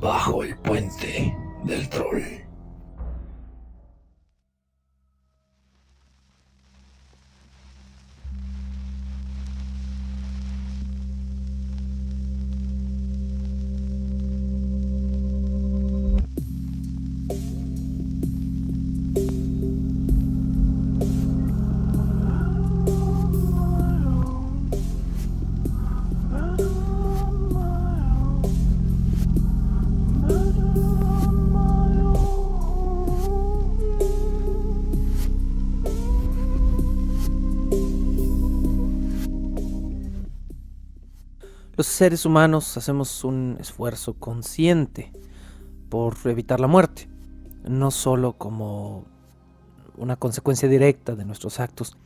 Bajo el puente del troll. Los seres humanos hacemos un esfuerzo consciente por evitar la muerte, no solo como una consecuencia directa de nuestros actos,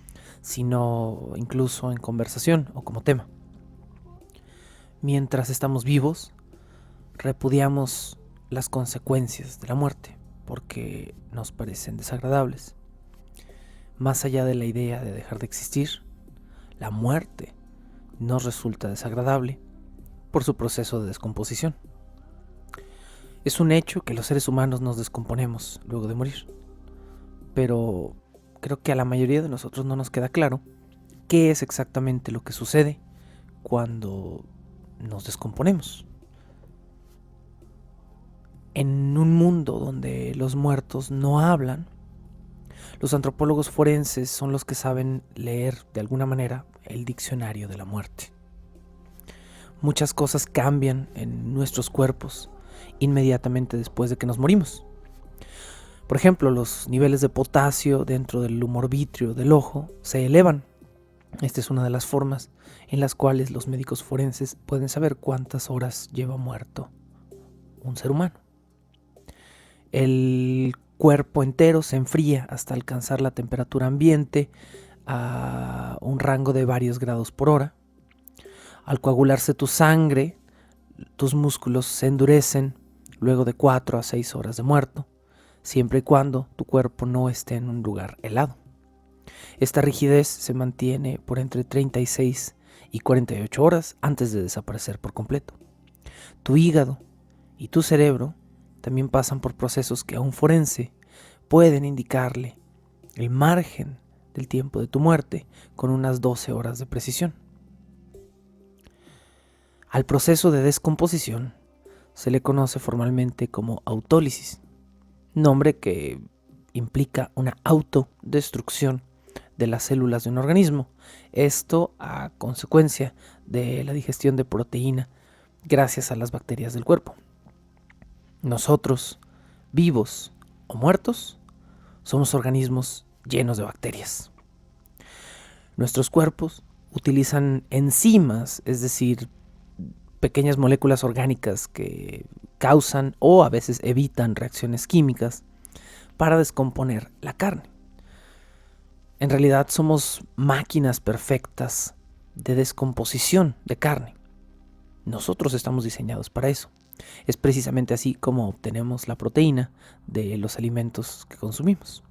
sino incluso en conversación o como tema. Mientras estamos vivos, repudiamos las consecuencias de la muerte porque nos parecen desagradables. Más allá de la idea de dejar de existir, la muerte nos resulta desagradable por su proceso de descomposición. Es un hecho que los seres humanos nos descomponemos luego de morir, pero creo que a la mayoría de nosotros no nos queda claro qué es exactamente lo que sucede cuando nos descomponemos. En un mundo donde los muertos no hablan, los antropólogos forenses son los que saben leer de alguna manera el diccionario de la muerte. Muchas cosas cambian en nuestros cuerpos inmediatamente después de que nos morimos. Por ejemplo, los niveles de potasio dentro del humor vítreo del ojo se elevan. Esta es una de las formas en las cuales los médicos forenses pueden saber cuántas horas lleva muerto un ser humano. El cuerpo entero se enfría hasta alcanzar la temperatura ambiente a un rango de varios grados por hora. Al coagularse tu sangre, tus músculos se endurecen luego de 4 a 6 horas de muerto, siempre y cuando tu cuerpo no esté en un lugar helado. Esta rigidez se mantiene por entre 36 y 48 horas antes de desaparecer por completo. Tu hígado y tu cerebro también pasan por procesos que a un forense pueden indicarle el margen del tiempo de tu muerte con unas 12 horas de precisión. Al proceso de descomposición se le conoce formalmente como autólisis, nombre que implica una autodestrucción de las células de un organismo, esto a consecuencia de la digestión de proteína gracias a las bacterias del cuerpo. Nosotros, vivos o muertos, somos organismos llenos de bacterias. Nuestros cuerpos utilizan enzimas, es decir, pequeñas moléculas orgánicas que causan o a veces evitan reacciones químicas para descomponer la carne. En realidad somos máquinas perfectas de descomposición de carne. Nosotros estamos diseñados para eso. Es precisamente así como obtenemos la proteína de los alimentos que consumimos.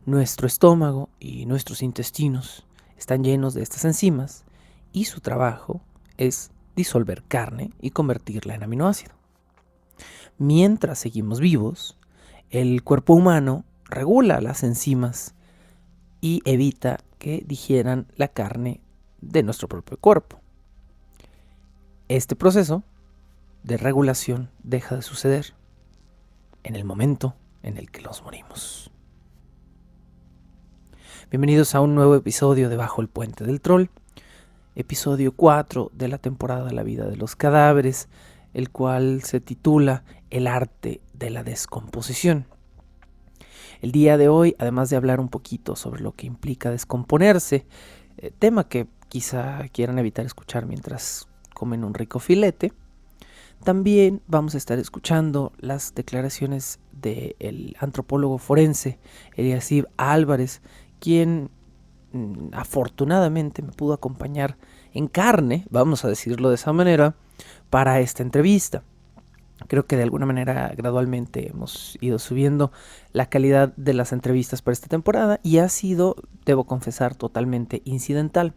Nuestro estómago y nuestros intestinos están llenos de estas enzimas y su trabajo es disolver carne y convertirla en aminoácido. Mientras seguimos vivos, el cuerpo humano regula las enzimas y evita que digieran la carne de nuestro propio cuerpo. Este proceso de regulación deja de suceder en el momento en el que nos morimos. Bienvenidos a un nuevo episodio de Bajo el Puente del Troll, episodio 4 de la temporada La vida de los cadáveres, el cual se titula El arte de la descomposición. El día de hoy, además de hablar un poquito sobre lo que implica descomponerse, tema que quizá quieran evitar escuchar mientras comen un rico filete, también vamos a estar escuchando las declaraciones del antropólogo forense Eliasib Álvarez, quien afortunadamente me pudo acompañar en carne, vamos a decirlo de esa manera, para esta entrevista. Creo que de alguna manera gradualmente hemos ido subiendo la calidad de las entrevistas para esta temporada y ha sido, debo confesar, totalmente incidental.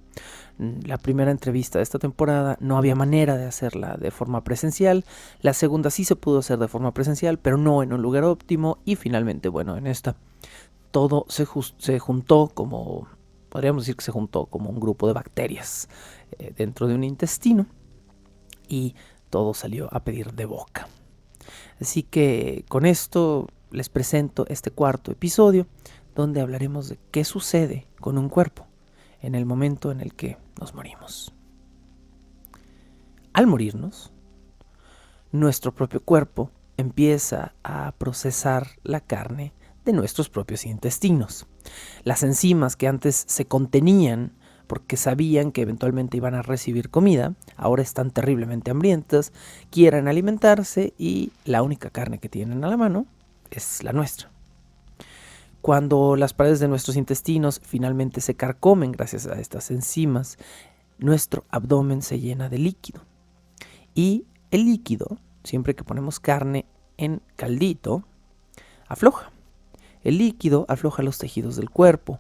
La primera entrevista de esta temporada no había manera de hacerla de forma presencial. La segunda sí se pudo hacer de forma presencial, pero no en un lugar óptimo. Y finalmente, bueno, en esta todo se juntó como, podríamos decir que se juntó como un grupo de bacterias dentro de un intestino y todo salió a pedir de boca. Así que con esto les presento este cuarto episodio donde hablaremos de qué sucede con un cuerpo en el momento en el que nos morimos. Al morirnos, nuestro propio cuerpo empieza a procesar la carne de nuestros propios intestinos. Las enzimas que antes se contenían porque sabían que eventualmente iban a recibir comida, ahora están terriblemente hambrientas, quieren alimentarse y la única carne que tienen a la mano es la nuestra. Cuando las paredes de nuestros intestinos finalmente se carcomen gracias a estas enzimas, nuestro abdomen se llena de líquido. Y el líquido, siempre que ponemos carne en caldito, afloja. El líquido afloja los tejidos del cuerpo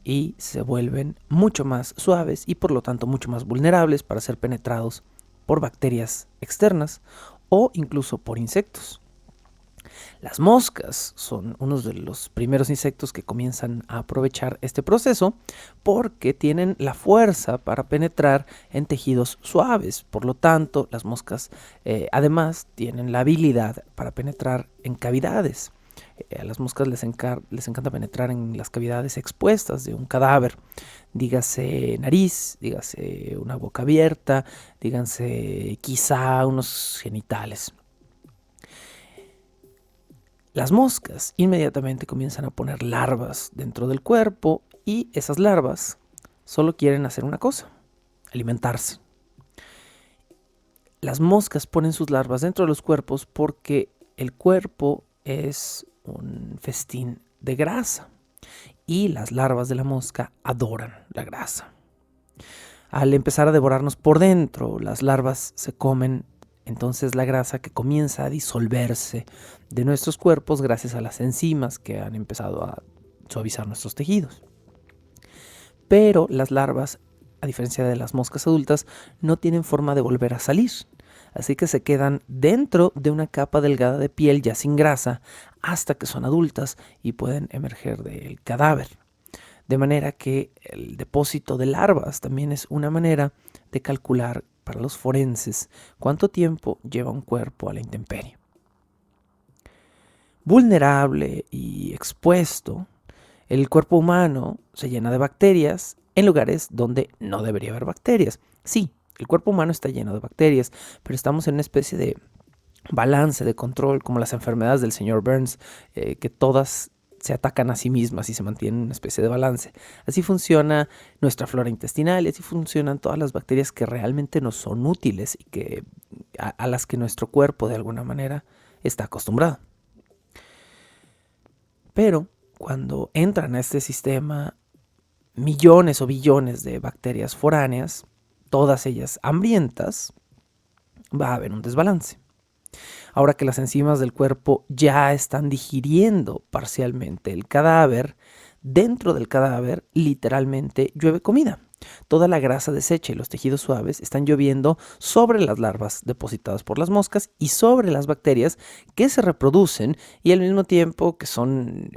y se vuelven mucho más suaves y por lo tanto mucho más vulnerables para ser penetrados por bacterias externas o incluso por insectos. Las moscas son unos de los primeros insectos que comienzan a aprovechar este proceso porque tienen la fuerza para penetrar en tejidos suaves. Por lo tanto, las moscas además tienen la habilidad para penetrar en cavidades. A las moscas les encanta penetrar en las cavidades expuestas de un cadáver, dígase nariz, dígase una boca abierta, díganse quizá unos genitales. Las moscas inmediatamente comienzan a poner larvas dentro del cuerpo y esas larvas solo quieren hacer una cosa, alimentarse. Las moscas ponen sus larvas dentro de los cuerpos porque el cuerpo es un festín de grasa y las larvas de la mosca adoran la grasa. Al empezar a devorarnos por dentro, las larvas se comen entonces la grasa que comienza a disolverse de nuestros cuerpos gracias a las enzimas que han empezado a suavizar nuestros tejidos. Pero las larvas, a diferencia de las moscas adultas, no tienen forma de volver a salir. Así que se quedan dentro de una capa delgada de piel ya sin grasa hasta que son adultas y pueden emerger del cadáver. De manera que el depósito de larvas también es una manera de calcular para los forenses cuánto tiempo lleva un cuerpo a la intemperie. Vulnerable y expuesto, el cuerpo humano se llena de bacterias en lugares donde no debería haber bacterias. Sí, el cuerpo humano está lleno de bacterias, pero estamos en una especie de balance, de control, como las enfermedades del señor Burns, que todas se atacan a sí mismas y se mantienen en una especie de balance. Así funciona nuestra flora intestinal y así funcionan todas las bacterias que realmente nos son útiles y que, a las que nuestro cuerpo de alguna manera está acostumbrado. Pero cuando entran a este sistema millones o billones de bacterias foráneas, todas ellas hambrientas, va a haber un desbalance. Ahora que las enzimas del cuerpo ya están digiriendo parcialmente el cadáver, dentro del cadáver literalmente llueve comida. Toda la grasa deshecha y los tejidos suaves están lloviendo sobre las larvas depositadas por las moscas y sobre las bacterias que se reproducen y al mismo tiempo que son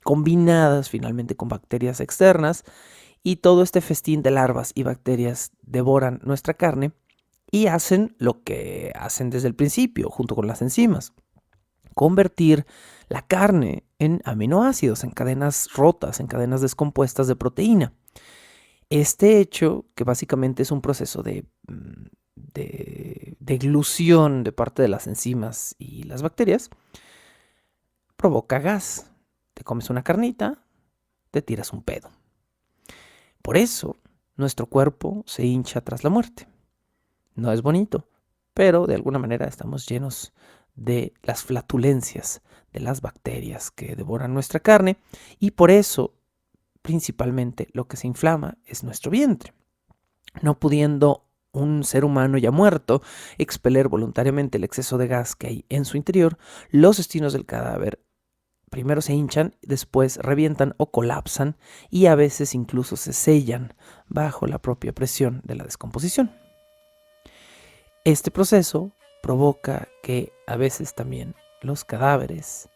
combinadas finalmente con bacterias externas, y todo este festín de larvas y bacterias devoran nuestra carne y hacen lo que hacen desde el principio, junto con las enzimas: convertir la carne en aminoácidos, en cadenas rotas, en cadenas descompuestas de proteína. Este hecho, que básicamente es un proceso de eglución de parte de las enzimas y las bacterias, provoca gas. Te comes una carnita, te tiras un pedo. Por eso, nuestro cuerpo se hincha tras la muerte. No es bonito, pero de alguna manera estamos llenos de las flatulencias de las bacterias que devoran nuestra carne y por eso, principalmente, lo que se inflama es nuestro vientre. No pudiendo un ser humano ya muerto expeler voluntariamente el exceso de gas que hay en su interior, los intestinos del cadáver primero se hinchan, después revientan o colapsan y a veces incluso se sellan bajo la propia presión de la descomposición. Este proceso provoca que a veces también los cadáveres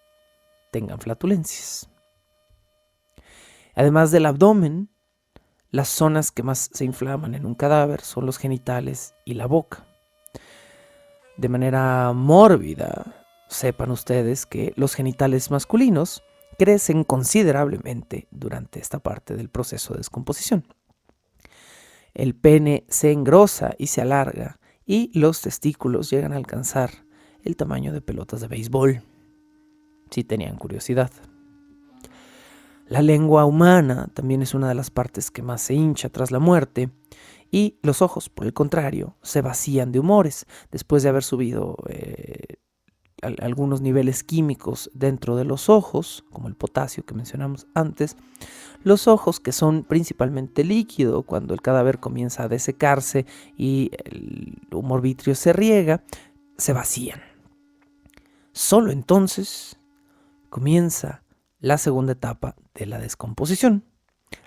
tengan flatulencias. Además del abdomen, las zonas que más se inflaman en un cadáver son los genitales y la boca. De manera mórbida, sepan ustedes que los genitales masculinos crecen considerablemente durante esta parte del proceso de descomposición. El pene se engrosa y se alarga y los testículos llegan a alcanzar el tamaño de pelotas de béisbol, si tenían curiosidad. La lengua humana también es una de las partes que más se hincha tras la muerte y los ojos, por el contrario, se vacían de humores después de haber subido algunos niveles químicos dentro de los ojos, como el potasio que mencionamos antes. Los ojos, que son principalmente líquido, cuando el cadáver comienza a desecarse y el humor vítreo se riega, se vacían. Solo entonces comienza la segunda etapa de la descomposición,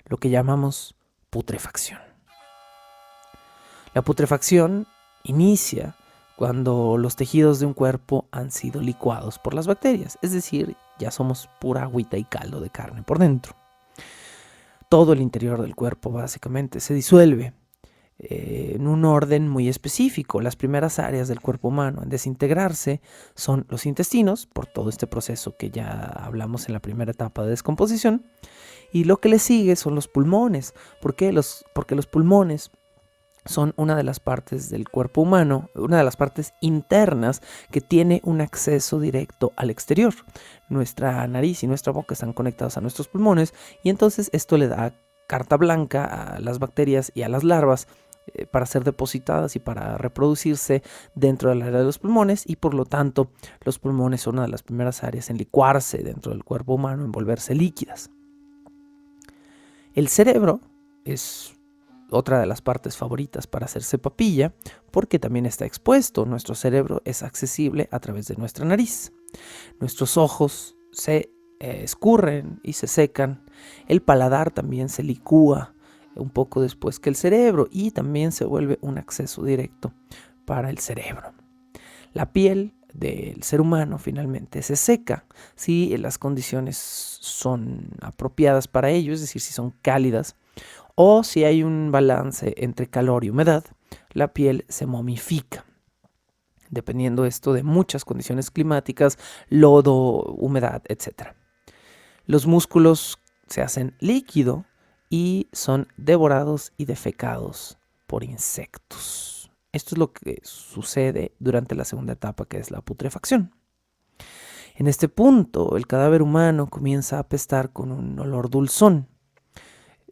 lo que llamamos putrefacción. La putrefacción inicia cuando los tejidos de un cuerpo han sido licuados por las bacterias, es decir, ya somos pura agüita y caldo de carne por dentro. Todo el interior del cuerpo básicamente se disuelve en un orden muy específico. Las primeras áreas del cuerpo humano en desintegrarse son los intestinos, por todo este proceso que ya hablamos en la primera etapa de descomposición, y lo que le sigue son los pulmones. ¿Por qué? Porque los pulmones son una de las partes del cuerpo humano, una de las partes internas que tiene un acceso directo al exterior. Nuestra nariz y nuestra boca están conectados a nuestros pulmones y entonces esto le da carta blanca a las bacterias y a las larvas para ser depositadas y para reproducirse dentro del área de los pulmones, y por lo tanto los pulmones son una de las primeras áreas en licuarse dentro del cuerpo humano, en volverse líquidas. El cerebro es otra de las partes favoritas para hacerse papilla, porque también está expuesto. Nuestro cerebro es accesible a través de nuestra nariz. Nuestros ojos se escurren y se secan. El paladar también se licúa un poco después que el cerebro y también se vuelve un acceso directo para el cerebro. La piel del ser humano finalmente se seca si las condiciones son apropiadas para ello, es decir, si son cálidas, o si hay un balance entre calor y humedad, la piel se momifica. Dependiendo esto de muchas condiciones climáticas, lodo, humedad, etc. Los músculos se hacen líquido y son devorados y defecados por insectos. Esto es lo que sucede durante la segunda etapa, que es la putrefacción. En este punto, el cadáver humano comienza a apestar con un olor dulzón.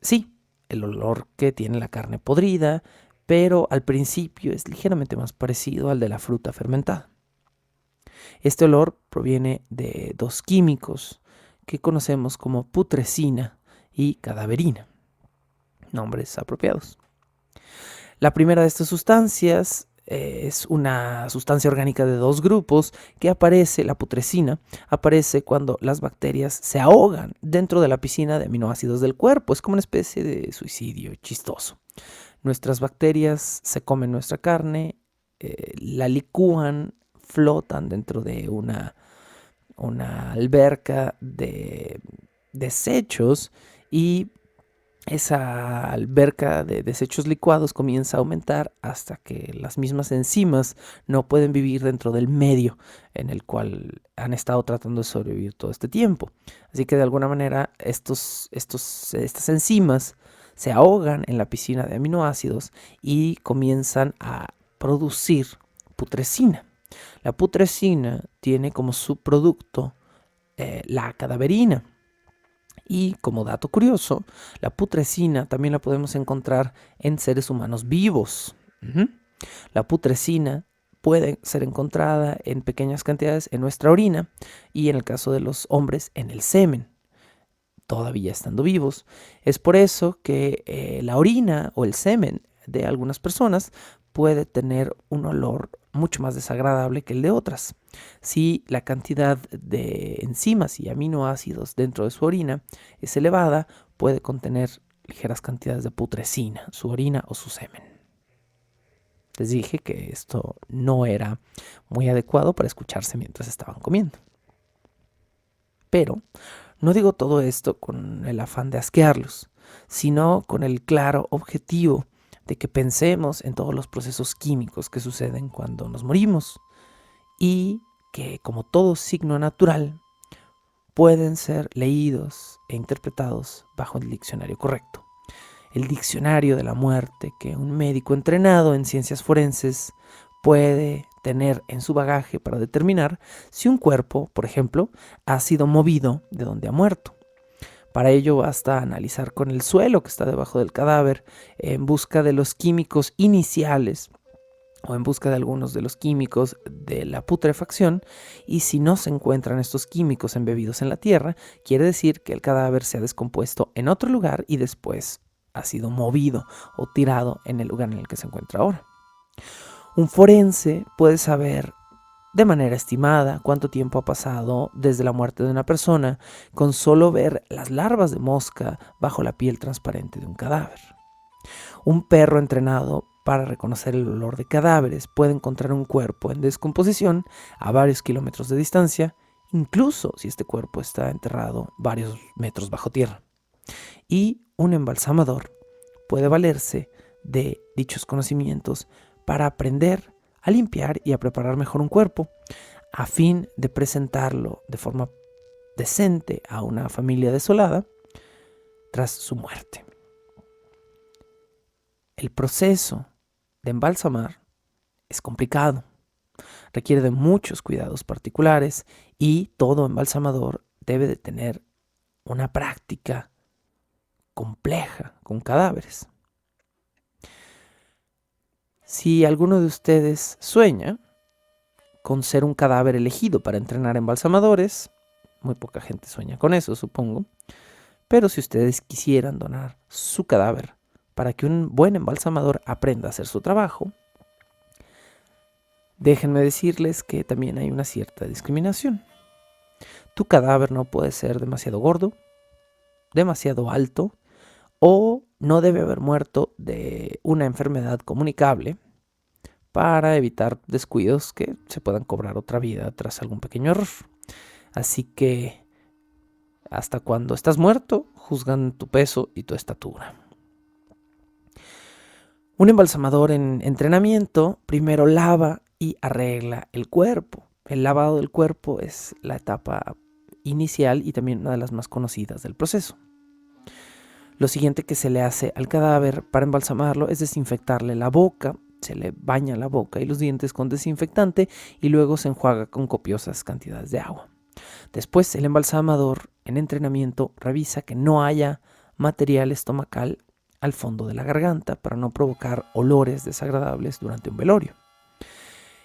Sí, el olor que tiene la carne podrida, pero al principio es ligeramente más parecido al de la fruta fermentada. Este olor proviene de dos químicos que conocemos como putrescina y cadaverina, nombres apropiados. La primera de estas sustancias es una sustancia orgánica de dos grupos que aparece, la putrescina, aparece cuando las bacterias se ahogan dentro de la piscina de aminoácidos del cuerpo. Es como una especie de suicidio chistoso. Nuestras bacterias se comen nuestra carne, la licúan, flotan dentro de una alberca de desechos y esa alberca de desechos licuados comienza a aumentar hasta que las mismas enzimas no pueden vivir dentro del medio en el cual han estado tratando de sobrevivir todo este tiempo. Así que de alguna manera estas enzimas se ahogan en la piscina de aminoácidos y comienzan a producir putrescina. La putrescina tiene como subproducto la cadaverina. Y como dato curioso, la putrescina también la podemos encontrar en seres humanos vivos. La putrescina puede ser encontrada en pequeñas cantidades en nuestra orina y en el caso de los hombres en el semen, todavía estando vivos. Es por eso que la orina o el semen de algunas personas puede tener un olor mucho más desagradable que el de otras. Si la cantidad de enzimas y aminoácidos dentro de su orina es elevada, puede contener ligeras cantidades de putrescina, su orina o su semen. Les dije que esto no era muy adecuado para escucharse mientras estaban comiendo. Pero no digo todo esto con el afán de asquearlos, sino con el claro objetivo de que pensemos en todos los procesos químicos que suceden cuando nos morimos y que, como todo signo natural, pueden ser leídos e interpretados bajo el diccionario correcto. El diccionario de la muerte que un médico entrenado en ciencias forenses puede tener en su bagaje para determinar si un cuerpo, por ejemplo, ha sido movido de donde ha muerto. Para ello basta analizar con el suelo que está debajo del cadáver en busca de los químicos iniciales o en busca de algunos de los químicos de la putrefacción, y si no se encuentran estos químicos embebidos en la tierra, quiere decir que el cadáver se ha descompuesto en otro lugar y después ha sido movido o tirado en el lugar en el que se encuentra ahora. Un forense puede saber de manera estimada cuánto tiempo ha pasado desde la muerte de una persona con solo ver las larvas de mosca bajo la piel transparente de un cadáver. Un perro entrenado para reconocer el olor de cadáveres puede encontrar un cuerpo en descomposición a varios kilómetros de distancia, incluso si este cuerpo está enterrado varios metros bajo tierra. Y un embalsamador puede valerse de dichos conocimientos para aprender a limpiar y a preparar mejor un cuerpo, a fin de presentarlo de forma decente a una familia desolada tras su muerte. El proceso de embalsamar es complicado, requiere de muchos cuidados particulares y todo embalsamador debe de tener una práctica compleja con cadáveres. Si alguno de ustedes sueña con ser un cadáver elegido para entrenar embalsamadores, muy poca gente sueña con eso, supongo, pero si ustedes quisieran donar su cadáver para que un buen embalsamador aprenda a hacer su trabajo, déjenme decirles que también hay una cierta discriminación. Tu cadáver no puede ser demasiado gordo, demasiado alto, o no debe haber muerto de una enfermedad comunicable para evitar descuidos que se puedan cobrar otra vida tras algún pequeño error. Así que hasta cuando estás muerto, juzgan tu peso y tu estatura. Un embalsamador en entrenamiento primero lava y arregla el cuerpo. El lavado del cuerpo es la etapa inicial y también una de las más conocidas del proceso. Lo siguiente que se le hace al cadáver para embalsamarlo es desinfectarle la boca. Se le baña la boca y los dientes con desinfectante y luego se enjuaga con copiosas cantidades de agua. Después, el embalsamador en entrenamiento revisa que no haya material estomacal al fondo de la garganta para no provocar olores desagradables durante un velorio.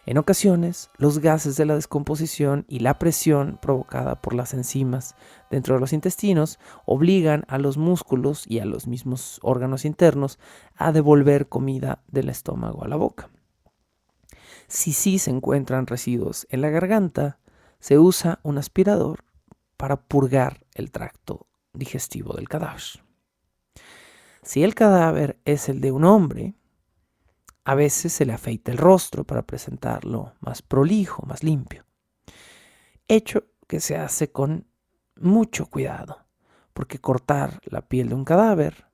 En ocasiones, los gases de la descomposición y la presión provocada por las enzimas dentro de los intestinos obligan a los músculos y a los mismos órganos internos a devolver comida del estómago a la boca. Si sí se encuentran residuos en la garganta, se usa un aspirador para purgar el tracto digestivo del cadáver. Si el cadáver es el de un hombre, a veces se le afeita el rostro para presentarlo más prolijo, más limpio. Hecho que se hace con mucho cuidado, porque cortar la piel de un cadáver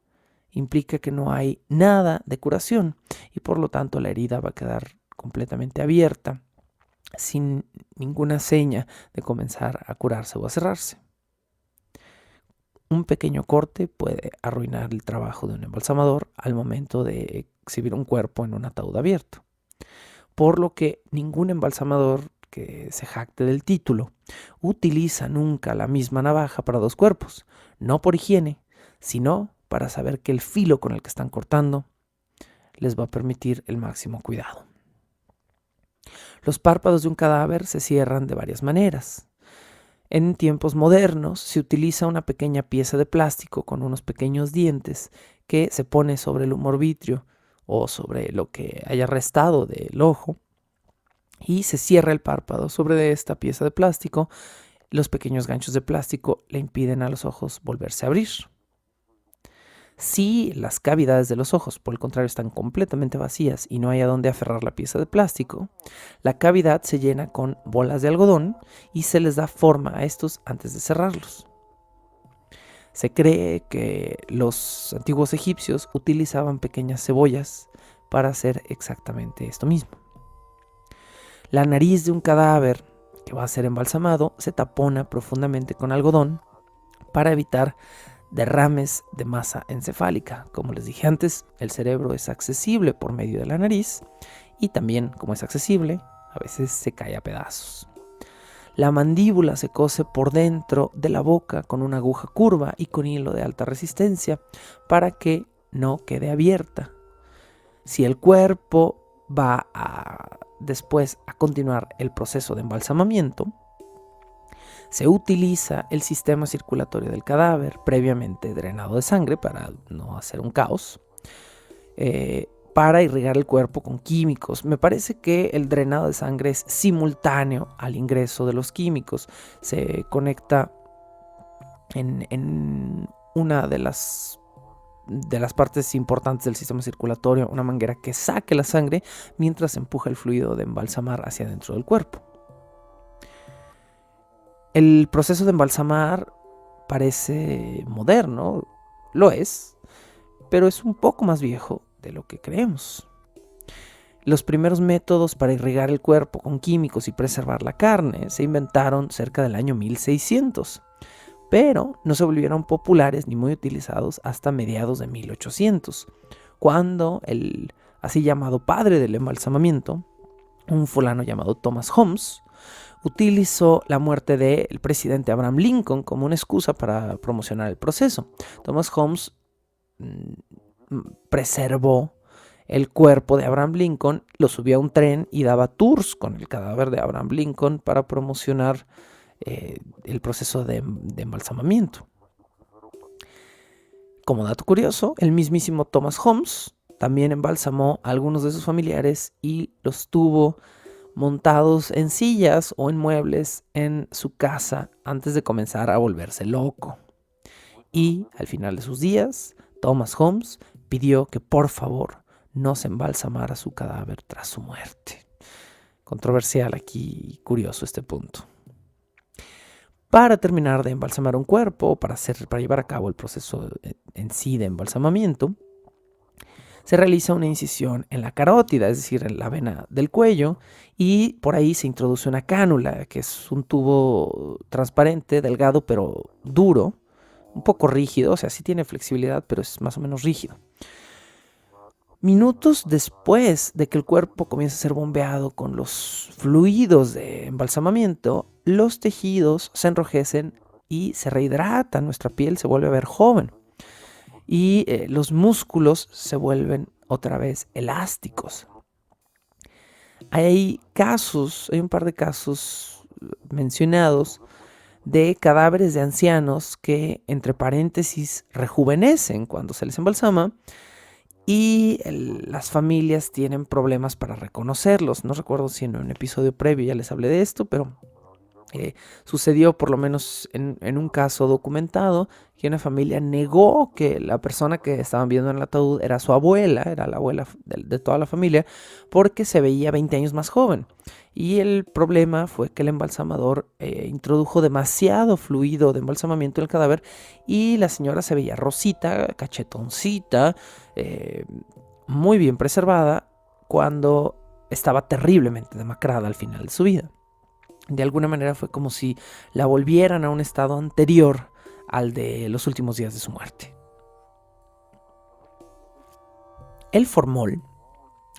implica que no hay nada de curación y por lo tanto la herida va a quedar completamente abierta, sin ninguna seña de comenzar a curarse o a cerrarse. Un pequeño corte puede arruinar el trabajo de un embalsamador al momento de exhibir un cuerpo en un ataúd abierto. Por lo que ningún embalsamador que se jacte del título utiliza nunca la misma navaja para dos cuerpos, no por higiene, sino para saber que el filo con el que están cortando les va a permitir el máximo cuidado. Los párpados de un cadáver se cierran de varias maneras. En tiempos modernos se utiliza una pequeña pieza de plástico con unos pequeños dientes que se pone sobre el humor vitrio o sobre lo que haya restado del ojo, y se cierra el párpado sobre esta pieza de plástico. Los pequeños ganchos de plástico le impiden a los ojos volverse a abrir. Si las cavidades de los ojos, por el contrario, están completamente vacías y no hay a dónde aferrar la pieza de plástico, la cavidad se llena con bolas de algodón y se les da forma a estos antes de cerrarlos. Se cree que los antiguos egipcios utilizaban pequeñas cebollas para hacer exactamente esto mismo. La nariz de un cadáver que va a ser embalsamado se tapona profundamente con algodón para evitar derrames de masa encefálica. Como les dije antes, el cerebro es accesible por medio de la nariz y también, como es accesible, a veces se cae a pedazos. La mandíbula se cose por dentro de la boca con una aguja curva y con hilo de alta resistencia para que no quede abierta. Si el cuerpo va después a continuar el proceso de embalsamamiento, se utiliza el sistema circulatorio del cadáver, previamente drenado de sangre para no hacer un caos, para irrigar el cuerpo con químicos. Me parece que el drenado de sangre es simultáneo al ingreso de los químicos. Se conecta en una de las partes importantes del sistema circulatorio, una manguera que saque la sangre mientras empuja el fluido de embalsamar hacia dentro del cuerpo. El proceso de embalsamar parece moderno, lo es, pero es un poco más viejo de lo que creemos. Los primeros métodos para irrigar el cuerpo con químicos y preservar la carne se inventaron cerca del año 1600, pero no se volvieron populares ni muy utilizados hasta mediados de 1800, cuando el así llamado padre del embalsamamiento, un fulano llamado Thomas Holmes, utilizó la muerte del presidente Abraham Lincoln como una excusa para promocionar el proceso. Thomas Holmes preservó el cuerpo de Abraham Lincoln, lo subió a un tren y daba tours con el cadáver de Abraham Lincoln para promocionar el proceso de embalsamamiento. Como dato curioso, el mismísimo Thomas Holmes también embalsamó a algunos de sus familiares y los tuvo montados en sillas o en muebles en su casa antes de comenzar a volverse loco. Y al final de sus días, Thomas Holmes pidió que por favor no se embalsamara su cadáver tras su muerte. Controversial aquí, curioso este punto. Para terminar de embalsamar un cuerpo, para llevar a cabo el proceso en sí de embalsamamiento, se realiza una incisión en la carótida, es decir, en la vena del cuello, y por ahí se introduce una cánula, que es un tubo transparente, delgado, pero duro, un poco rígido, o sea, sí tiene flexibilidad, pero es más o menos rígido. Minutos después de que el cuerpo comience a ser bombeado con los fluidos de embalsamamiento, los tejidos se enrojecen y se rehidratan, nuestra piel se vuelve a ver joven. Y los músculos se vuelven otra vez elásticos. Hay un par de casos mencionados de cadáveres de ancianos que, entre paréntesis, rejuvenecen cuando se les embalsama y las familias tienen problemas para reconocerlos. No recuerdo si en un episodio previo ya les hablé de esto, pero sucedió por lo menos en un caso documentado que una familia negó que la persona que estaban viendo en el ataúd era su abuela, era la abuela de toda la familia, porque se veía 20 años más joven. Y el problema fue que el embalsamador introdujo demasiado fluido de embalsamamiento en el cadáver y la señora se veía rosita, cachetoncita, muy bien preservada, cuando estaba terriblemente demacrada al final de su vida. De alguna manera fue como si la volvieran a un estado anterior al de los últimos días de su muerte. El formol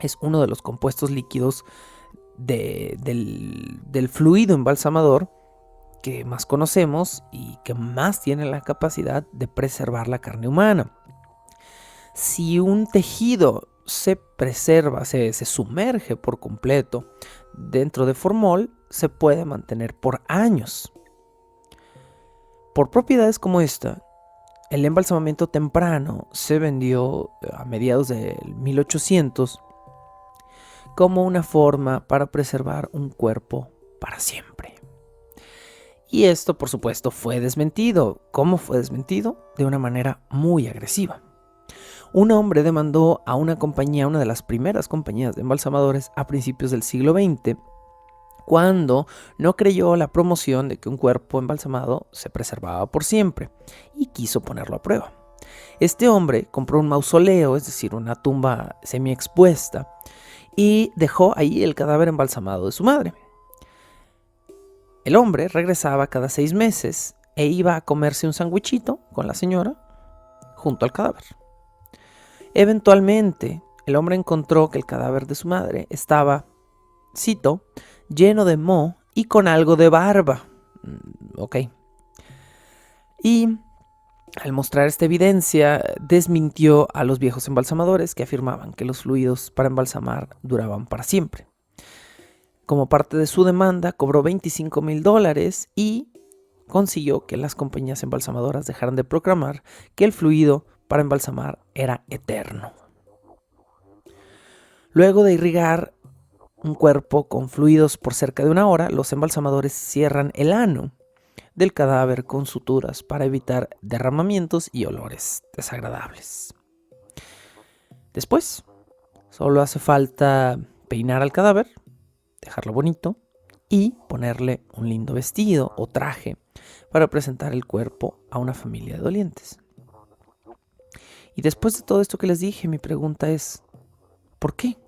es uno de los compuestos líquidos del fluido embalsamador que más conocemos y que más tiene la capacidad de preservar la carne humana. Si un tejido se preserva, se sumerge por completo dentro de formol, se puede mantener por años. Por propiedades como esta, el embalsamamiento temprano se vendió a mediados del 1800 como una forma para preservar un cuerpo para siempre. Y esto, por supuesto, fue desmentido. ¿Cómo fue desmentido? De una manera muy agresiva. Un hombre demandó a una compañía, una de las primeras compañías de embalsamadores a principios del siglo XX, cuando no creyó la promoción de que un cuerpo embalsamado se preservaba por siempre y quiso ponerlo a prueba. Este hombre compró un mausoleo, es decir, una tumba semi-expuesta, y dejó ahí el cadáver embalsamado de su madre. El hombre regresaba cada 6 meses e iba a comerse un sandwichito con la señora junto al cadáver. Eventualmente, el hombre encontró que el cadáver de su madre estaba, cito, lleno de moho y con algo de barba. Ok. Y al mostrar esta evidencia, desmintió a los viejos embalsamadores que afirmaban que los fluidos para embalsamar duraban para siempre. Como parte de su demanda, cobró $25,000 y consiguió que las compañías embalsamadoras dejaran de proclamar que el fluido para embalsamar era eterno. Luego de irrigar un cuerpo con fluidos por cerca de 1 hora, los embalsamadores cierran el ano del cadáver con suturas para evitar derramamientos y olores desagradables. Después, solo hace falta peinar al cadáver, dejarlo bonito y ponerle un lindo vestido o traje para presentar el cuerpo a una familia de dolientes. Y después de todo esto que les dije, mi pregunta es, ¿por qué?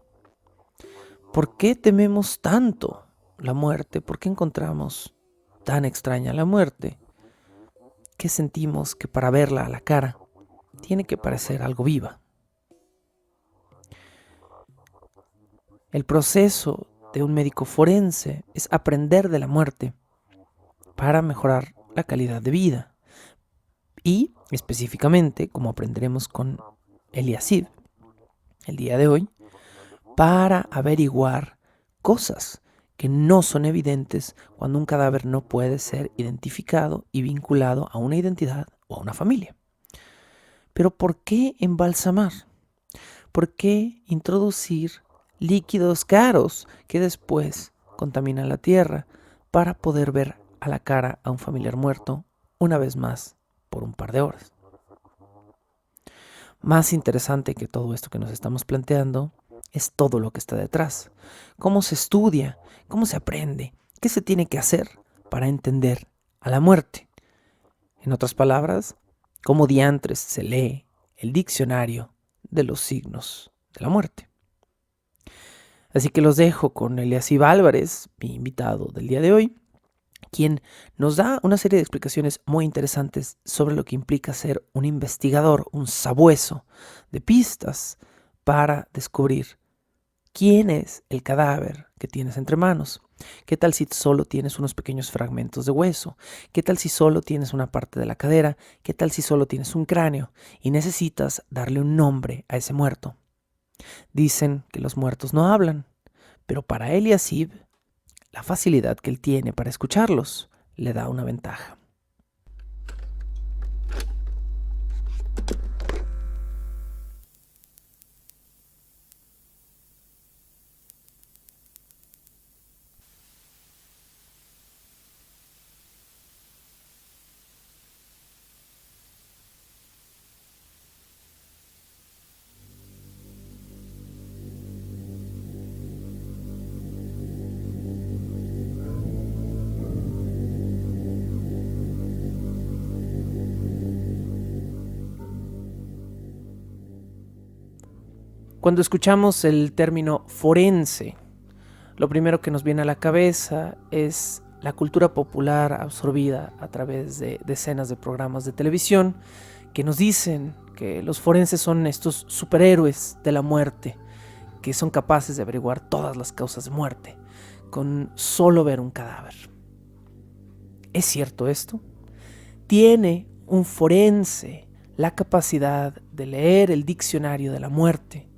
¿Por qué tememos tanto la muerte? ¿Por qué encontramos tan extraña la muerte? ¿Qué sentimos que para verla a la cara tiene que parecer algo viva? El proceso de un médico forense es aprender de la muerte para mejorar la calidad de vida. Y específicamente, como aprenderemos con Eliasib el día de hoy, para averiguar cosas que no son evidentes cuando un cadáver no puede ser identificado y vinculado a una identidad o a una familia. Pero ¿por qué embalsamar? ¿Por qué introducir líquidos caros que después contaminan la tierra para poder ver a la cara a un familiar muerto una vez más por un par de horas? Más interesante que todo esto que nos estamos planteando es todo lo que está detrás. ¿Cómo se estudia? ¿Cómo se aprende? ¿Qué se tiene que hacer para entender a la muerte? En otras palabras, ¿cómo diantres se lee el diccionario de los signos de la muerte? Así que los dejo con Eliasib Álvarez, mi invitado del día de hoy, quien nos da una serie de explicaciones muy interesantes sobre lo que implica ser un investigador, un sabueso de pistas para descubrir quién es el cadáver que tienes entre manos. ¿Qué tal si solo tienes unos pequeños fragmentos de hueso? ¿Qué tal si solo tienes una parte de la cadera? ¿Qué tal si solo tienes un cráneo y necesitas darle un nombre a ese muerto? Dicen que los muertos no hablan, pero para Eliasib, la facilidad que él tiene para escucharlos le da una ventaja. Cuando escuchamos el término forense, lo primero que nos viene a la cabeza es la cultura popular absorbida a través de decenas de programas de televisión que nos dicen que los forenses son estos superhéroes de la muerte, que son capaces de averiguar todas las causas de muerte con solo ver un cadáver. ¿Es cierto esto? ¿Tiene un forense la capacidad de leer el diccionario de la muerte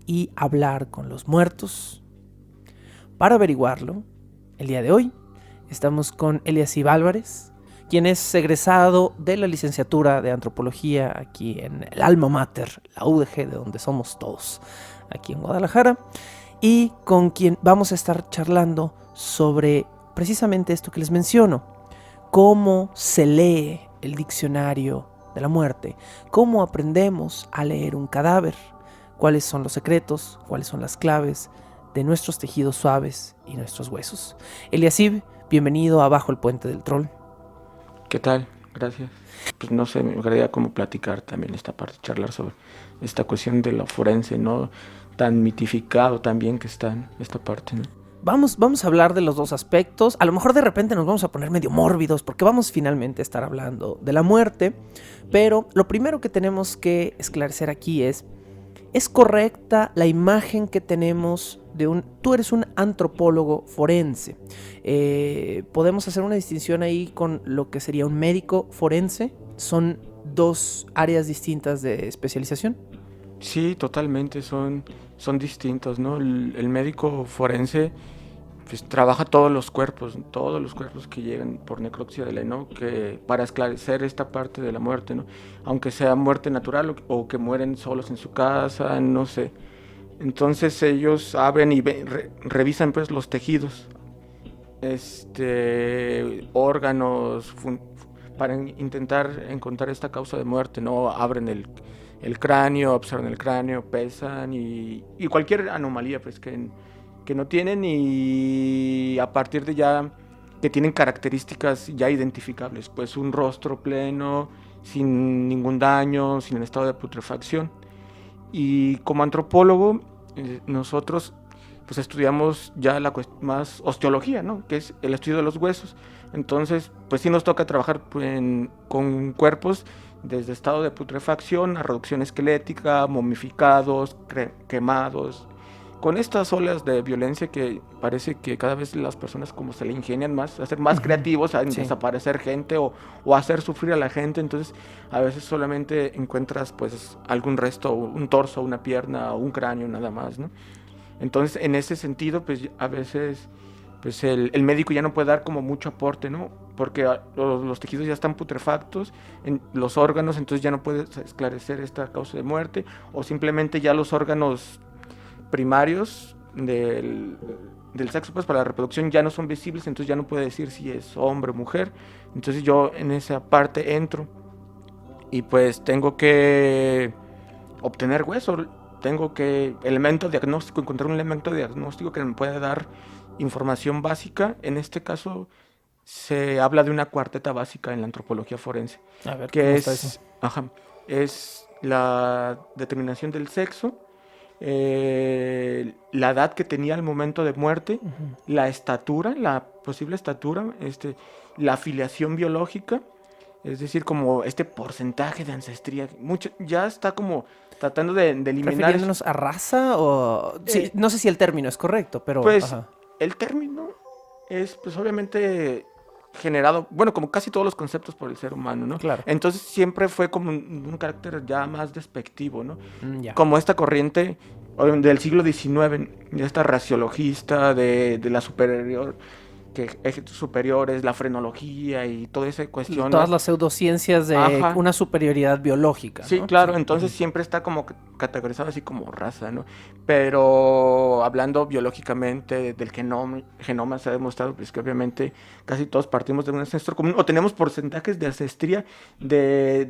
y hablar con los muertos? Para averiguarlo, el día de hoy estamos con Eliasib Álvarez, quien es egresado de la licenciatura de Antropología aquí en el Alma Mater, la UDG, de donde somos todos, aquí en Guadalajara, y con quien vamos a estar charlando sobre precisamente esto que les menciono, cómo se lee el diccionario de la muerte, cómo aprendemos a leer un cadáver, cuáles son los secretos, cuáles son las claves de nuestros tejidos suaves y nuestros huesos. Eliasib, bienvenido a Bajo el Puente del Troll. ¿Qué tal? Gracias. Pues no sé, me gustaría como platicar también esta parte, charlar sobre esta cuestión de la forense, ¿no? Tan mitificado también que está en esta parte, ¿no? Vamos a hablar de los dos aspectos. A lo mejor de repente nos vamos a poner medio mórbidos porque vamos finalmente a estar hablando de la muerte. Pero lo primero que tenemos que esclarecer aquí ¿es correcta la imagen que tenemos de un... Tú eres un antropólogo forense. ¿Podemos hacer una distinción ahí con lo que sería un médico forense? ¿Son dos áreas distintas de especialización? Sí, totalmente, son distintos, ¿no? El médico forense pues trabaja todos los cuerpos que llegan por necropsia de ley, ¿no? Que para esclarecer esta parte de la muerte, ¿no? Aunque sea muerte natural o que mueren solos en su casa, no sé. Entonces ellos abren y revisan pues los tejidos, órganos, para intentar encontrar esta causa de muerte, ¿no? Abren el cráneo, observan el cráneo, pesan y cualquier anomalía pues que no tienen, y a partir de ya que tienen características ya identificables, pues un rostro pleno, sin ningún daño, sin el estado de putrefacción. Y como antropólogo, nosotros pues estudiamos ya más osteología, ¿no? Que es el estudio de los huesos. Entonces, pues sí nos toca trabajar con cuerpos desde estado de putrefacción a reducción esquelética, momificados, quemados, con estas olas de violencia que parece que cada vez las personas como se le ingenian más, a ser más creativos, a desaparecer gente o hacer sufrir a la gente. Entonces a veces solamente encuentras pues algún resto, un torso, una pierna o un cráneo nada más, ¿no? Entonces en ese sentido pues a veces pues el médico ya no puede dar como mucho aporte, ¿no? Porque los tejidos ya están putrefactos, en los órganos, entonces ya no puede esclarecer esta causa de muerte, o simplemente ya los órganos primarios del sexo pues para la reproducción ya no son visibles, entonces ya no puede decir si es hombre o mujer. Entonces yo en esa parte entro y pues tengo que obtener hueso, tengo que encontrar un elemento diagnóstico que me pueda dar información básica. En este caso se habla de una cuarteta básica en la antropología forense, A ver, que es la determinación del sexo, la edad que tenía al momento de muerte, la estatura, la posible estatura, la afiliación biológica, es decir, como este porcentaje de ancestría. Ya está como tratando de eliminar. ¿Refiriéndonos a raza o...? Sí, no sé si el término es correcto, pero... Pues el término es pues obviamente generado, bueno, como casi todos los conceptos por el ser humano, ¿no? Claro. Entonces siempre fue como un carácter ya más despectivo, ¿no? Ya. Como esta corriente del siglo XIX, esta raciologista de la superior, superiores, la frenología y toda esa cuestión. Todas las pseudociencias de una superioridad biológica, ¿no? Sí, claro, entonces siempre está como categorizado así como raza, ¿no? Pero hablando biológicamente del genoma se ha demostrado pues, que obviamente casi todos partimos de un ancestro común o tenemos porcentajes de ancestría de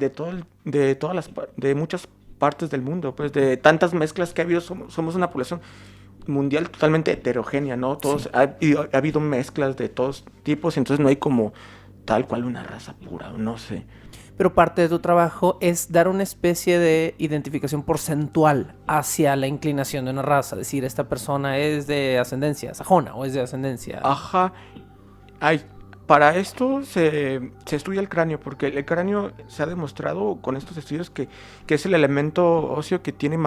muchas partes del mundo, pues de tantas mezclas que ha habido, somos una población mundial totalmente heterogénea, ¿no? Ha habido mezclas de todos tipos, entonces no hay como tal cual una raza pura, no sé. Pero parte de tu trabajo es dar una especie de identificación porcentual hacia la inclinación de una raza, es decir, esta persona es de ascendencia sajona o es de ascendencia... Para esto se estudia el cráneo, porque el cráneo se ha demostrado con estos estudios que es el elemento óseo que tiene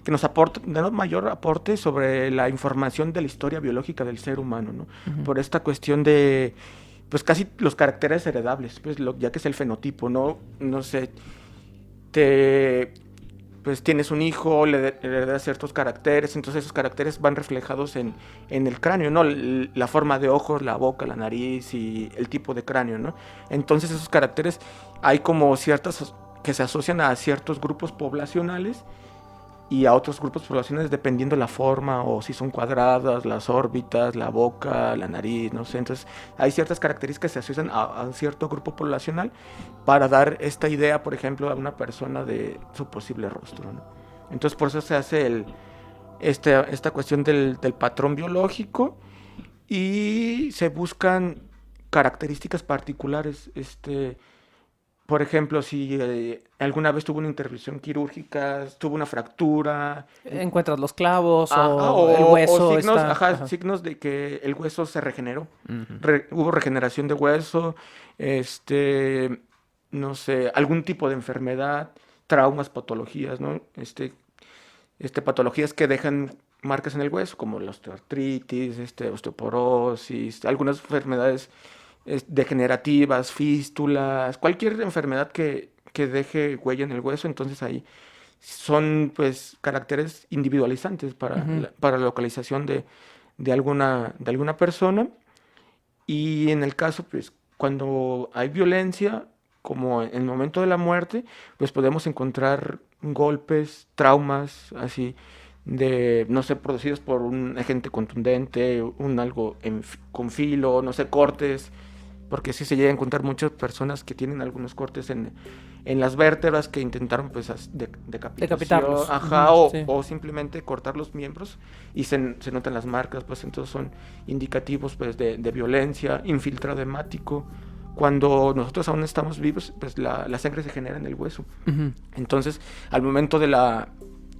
que nos da mayor aporte sobre la información de la historia biológica del ser humano, ¿no? Uh-huh. Por esta cuestión de, pues casi los caracteres heredables, pues ya que es el fenotipo, ¿no? No sé, pues tienes un hijo, le heredas ciertos caracteres, entonces esos caracteres van reflejados en el cráneo, ¿no? La forma de ojos, la boca, la nariz y el tipo de cráneo, ¿no? Entonces esos caracteres hay como ciertas que se asocian a ciertos grupos poblacionales y a otros grupos poblacionales dependiendo la forma o si son cuadradas, las órbitas, la boca, la nariz, no sé. Entonces hay ciertas características que se asocian a un cierto grupo poblacional para dar esta idea, por ejemplo, a una persona de su posible rostro, ¿no? Entonces por eso se hace esta cuestión del patrón biológico y se buscan características particulares, por ejemplo, si alguna vez tuvo una intervención quirúrgica, tuvo una fractura. Encuentras los clavos Ajá, o el hueso o signos, está... Ajá. signos de que el hueso se regeneró. Ujú. Hubo regeneración de hueso, no sé, algún tipo de enfermedad, traumas, patologías, ¿no? Patologías que dejan marcas en el hueso, como la osteoartritis, osteoporosis, algunas enfermedades degenerativas, fístulas, cualquier enfermedad que deje huella en el hueso, entonces ahí son pues caracteres individualizantes Ujú. para la localización de alguna persona. Y en el caso, pues, cuando hay violencia, como en el momento de la muerte, pues podemos encontrar golpes, traumas, así, no sé, producidos por un agente contundente, algo con filo, no sé, cortes, porque sí se llegan a encontrar muchas personas que tienen algunos cortes en las vértebras que intentaron, pues, decapitación, Decapitarlos. ajá, Ujú, sí. o simplemente cortar los miembros y se notan las marcas, pues entonces son indicativos, pues, de violencia, infiltrado hemático. Cuando nosotros aún estamos vivos, pues la sangre se genera en el hueso. Ujú. Entonces, al momento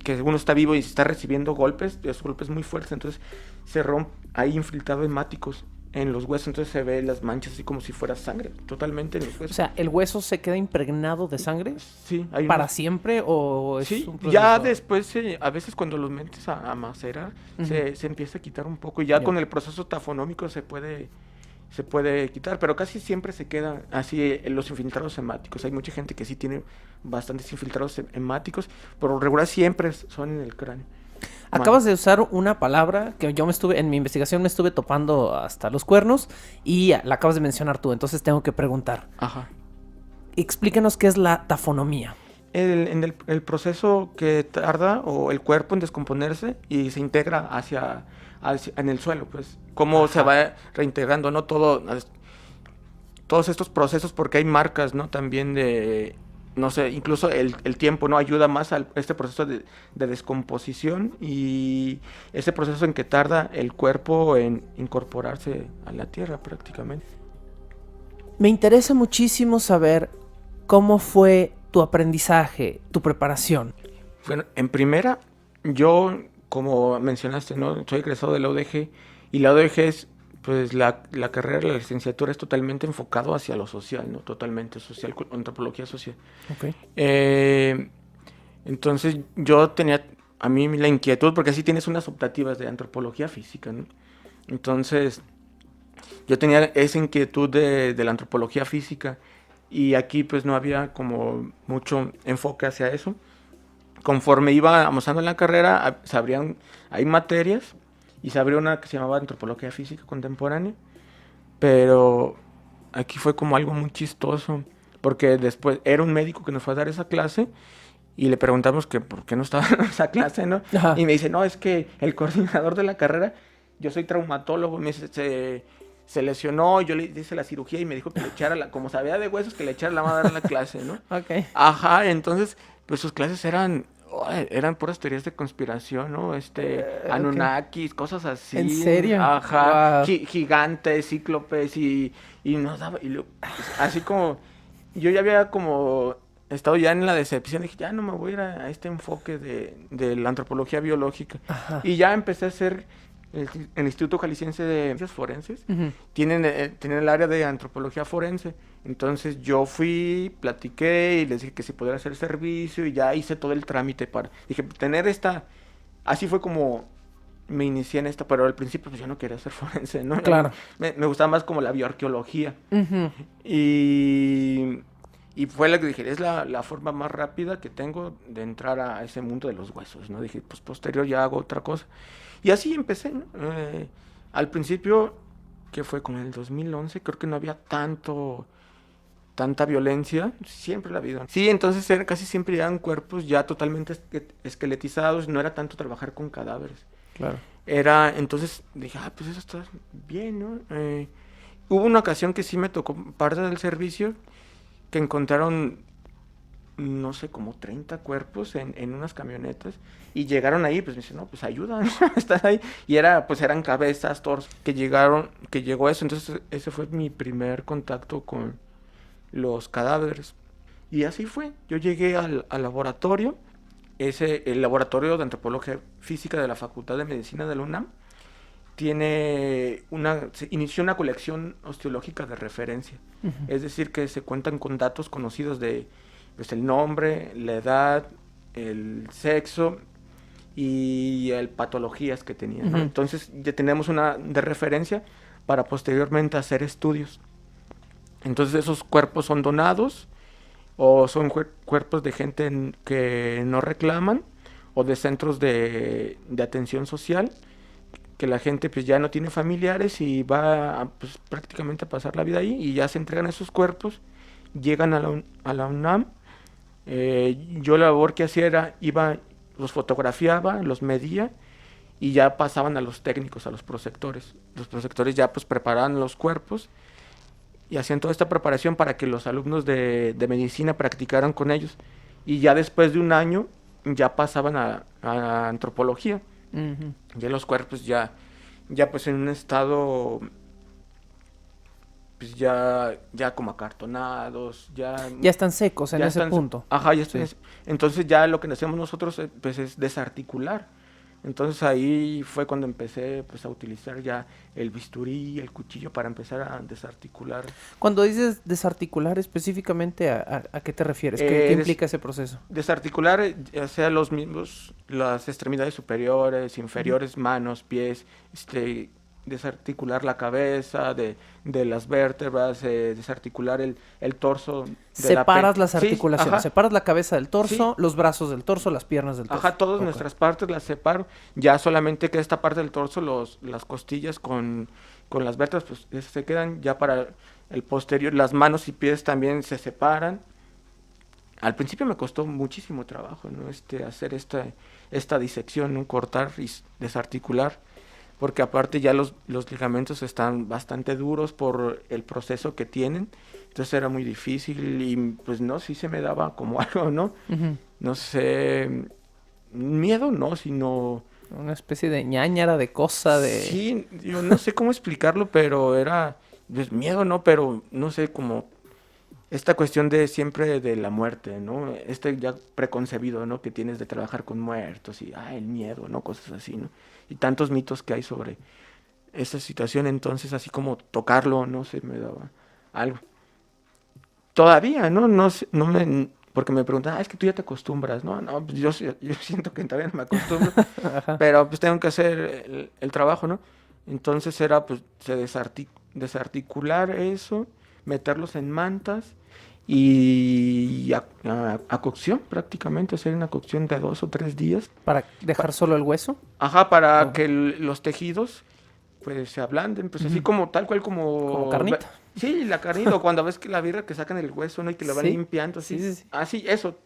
que uno está vivo y está recibiendo golpes, esos golpes muy fuertes, entonces se rompe, hay infiltrado hemáticos en los huesos, entonces se ve las manchas así como si fuera sangre, totalmente en los O huesos. sea, ¿el hueso se queda impregnado de sangre Sí, hay para unos... siempre o es Sí, un ya proceso? después, a veces cuando los metes a macerar, Ujú. se empieza a quitar un poco y ya Ya. con el proceso tafonómico se puede quitar, pero casi siempre se quedan así los infiltrados hemáticos. Hay mucha gente que sí tiene bastantes infiltrados hemáticos, pero regular siempre son en el cráneo. Acabas de usar una palabra que en mi investigación me estuve topando hasta los cuernos y la acabas de mencionar tú, entonces tengo que preguntar. Ajá. Explícanos qué es la tafonomía. El proceso que tarda o el cuerpo en descomponerse y se integra en el suelo, pues cómo se Ajá. va reintegrando, ¿no? Todos estos procesos, porque hay marcas, ¿no? También no sé, incluso el tiempo, ¿no? Ayuda más a este proceso de descomposición y ese proceso en que tarda el cuerpo en incorporarse a la tierra prácticamente. Me interesa muchísimo saber cómo fue tu aprendizaje, tu preparación. Bueno, en primera, yo, como mencionaste, ¿no? Soy egresado de la UDG y la UDG es, pues, la carrera, la licenciatura es totalmente enfocado hacia lo social, ¿no? Totalmente social, antropología social. Ok. Eh, entonces, yo tenía a mí la inquietud, porque así tienes unas optativas de antropología física, ¿no? Entonces, yo tenía esa inquietud de la antropología física y aquí, pues, no había como mucho enfoque hacia eso. Conforme iba avanzando en la carrera, hay materias y se abrió una que se llamaba Antropología Física Contemporánea, pero aquí fue como algo muy chistoso, porque después era un médico que nos fue a dar esa clase y le preguntamos que por qué no estaba en esa clase, ¿no? Ajá. Y me dice, no, es que el coordinador de la carrera, yo soy traumatólogo, me dice, se lesionó, yo le hice la cirugía y me dijo que le echara, como sabía de huesos, que le echara la mano a dar la clase, ¿no? Ok. Ajá, entonces, pues sus clases eran puras teorías de conspiración, ¿no? Ok. Anunnakis, cosas así. ¿En serio? Ajá, Wow. gigantes, cíclopes y nos daba, pues, así como, yo ya había como estado ya en la decepción, dije, ya no me voy a ir a este enfoque de la antropología biológica. Ajá. Y ya empecé a hacer el Instituto Jalisciense de Ciencias Forenses, Ujú. tienen el área de antropología forense. Entonces yo fui, platiqué y les dije que si podía hacer servicio y ya hice todo el trámite dije, tener así fue como me inicié en esta, pero al principio pues yo no quería ser forense, ¿no? Claro. Me gustaba más como la bioarqueología. Ujú. Y Y fue la que dije, es la forma más rápida que tengo de entrar a ese mundo de los huesos, ¿no? Dije, pues posterior ya hago otra cosa. Y así empecé, ¿no? Al principio, que fue como en el 2011, creo que no había tanta violencia, siempre la ha habido. Sí, entonces casi siempre eran cuerpos ya totalmente esqueletizados, no era tanto trabajar con cadáveres. Claro. Entonces dije, pues eso está bien, ¿no? Hubo una ocasión que sí me tocó parte del servicio, que encontraron, no sé, como 30 cuerpos en unas camionetas, y llegaron ahí, pues me dicen, no, pues ayuda, ¿no? Están ahí, y eran cabezas, torsos, que llegó eso, entonces ese fue mi primer contacto con los cadáveres, y así fue, yo llegué al laboratorio, el laboratorio de antropología física de la Facultad de Medicina de la UNAM, se inició una colección osteológica de referencia. Es decir, que se cuentan con datos conocidos de pues, el nombre, la edad, el sexo y patologías que tenían, ¿no? Entonces ya tenemos una de referencia para posteriormente hacer estudios. Entonces esos cuerpos son donados o son cuerpos de gente que no reclaman o de centros de atención social, que la gente pues ya no tiene familiares y va pues, prácticamente a pasar la vida ahí, y ya se entregan esos cuerpos, llegan a la UNAM. Yo la labor que hacía era, los fotografiaba, los medía y ya pasaban a los técnicos, a los prosectores. Los prosectores ya pues preparaban los cuerpos y hacían toda esta preparación para que los alumnos de medicina practicaran con ellos. Y ya después de un año ya pasaban a antropología. Ya los cuerpos ya pues en un estado pues ya como acartonados, ya están secos en ese punto. Ajá, ya están. Sí. Entonces ya lo que hacemos nosotros pues es desarticular. Entonces ahí fue cuando empecé pues a utilizar ya el bisturí, el cuchillo para empezar a desarticular. Cuando dices desarticular, específicamente ¿a qué te refieres? ¿Qué implica ese proceso? Desarticular, ya sea las extremidades superiores, inferiores, manos, pies, desarticular la cabeza de las vértebras, desarticular el torso. Separas las articulaciones, sí, separas la cabeza del torso, sí, los brazos del torso, las piernas del torso. Ajá, todas nuestras partes las separo, ya solamente que esta parte del torso, las costillas con las vértebras, pues se quedan ya para el posterior, las manos y pies también se separan. Al principio me costó muchísimo trabajo, ¿no? Hacer esta disección, ¿no? Cortar y desarticular, porque aparte ya los ligamentos están bastante duros por el proceso que tienen, entonces era muy difícil y pues no, sí se me daba como algo, ¿no? No sé, miedo no, sino... Una especie de ñáñara, de cosa, de... Sí, yo no sé cómo explicarlo, pero era, pues miedo, ¿no? Pero no sé, como esta cuestión de siempre de la muerte, ¿no? Ya preconcebido, ¿no? Que tienes de trabajar con muertos y, el miedo, ¿no? Cosas así, ¿no? Y tantos mitos que hay sobre esa situación, entonces así como tocarlo, no sé, me daba algo. Todavía, ¿no? No sé, porque me preguntan, es que tú ya te acostumbras, ¿no? No, pues yo siento que todavía no me acostumbro, pero pues tengo que hacer el trabajo, ¿no? Entonces era, pues, desarticular eso, meterlos en mantas y a cocción prácticamente, hacer una cocción de 2 o 3 días. ¿Para dejar solo el hueso? Ajá, para que los tejidos pues se ablanden, pues así como tal cual como carnita. Sí, la carnita, o cuando ves que la birria que sacan el hueso, ¿no? Y que lo van limpiando, así. Sí. Así, eso,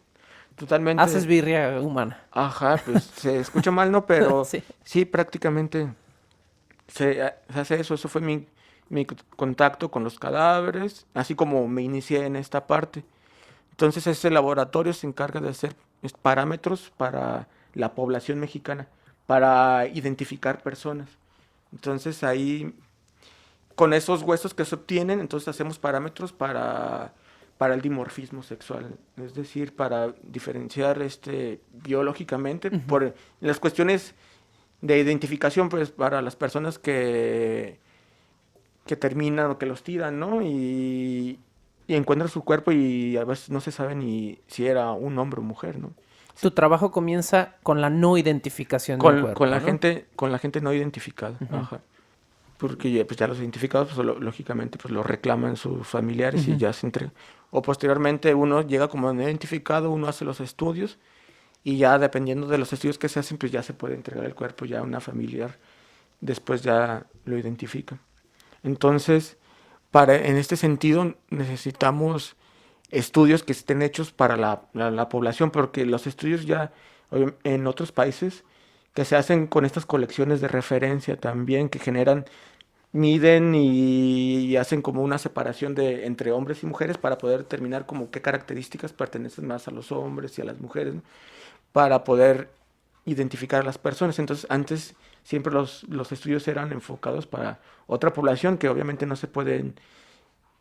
totalmente. Haces birria humana. Ajá, pues se escucha mal, ¿no? Pero sí. Sí, prácticamente se hace eso. Eso fue mi contacto con los cadáveres, así como me inicié en esta parte. Entonces ese laboratorio se encarga de hacer parámetros para la población mexicana, para identificar personas. Entonces ahí, con esos huesos que se obtienen, entonces hacemos parámetros para el dimorfismo sexual, es decir, para diferenciar biológicamente por las cuestiones de identificación, pues para las personas que terminan o que los tiran, ¿no? Y encuentran su cuerpo y a veces no se sabe ni si era un hombre o mujer, ¿no? Tu trabajo comienza con la no identificación del cuerpo, con la ¿no? gente no identificada. Ajá. porque pues, ya los identificados, pues, lógicamente, pues los reclaman sus familiares y Ujú. ya se entregan. O posteriormente uno llega como no identificado, uno hace los estudios y ya dependiendo de los estudios que se hacen, pues ya se puede entregar el cuerpo ya a una familiar, después ya lo identifica. Entonces, en este sentido necesitamos estudios que estén hechos para la población, porque los estudios ya en otros países que se hacen con estas colecciones de referencia también, que generan, miden y hacen como una separación entre hombres y mujeres para poder determinar como qué características pertenecen más a los hombres y a las mujeres, ¿no? Para poder identificar a las personas. Entonces, antes siempre los estudios eran enfocados para otra población que obviamente no se pueden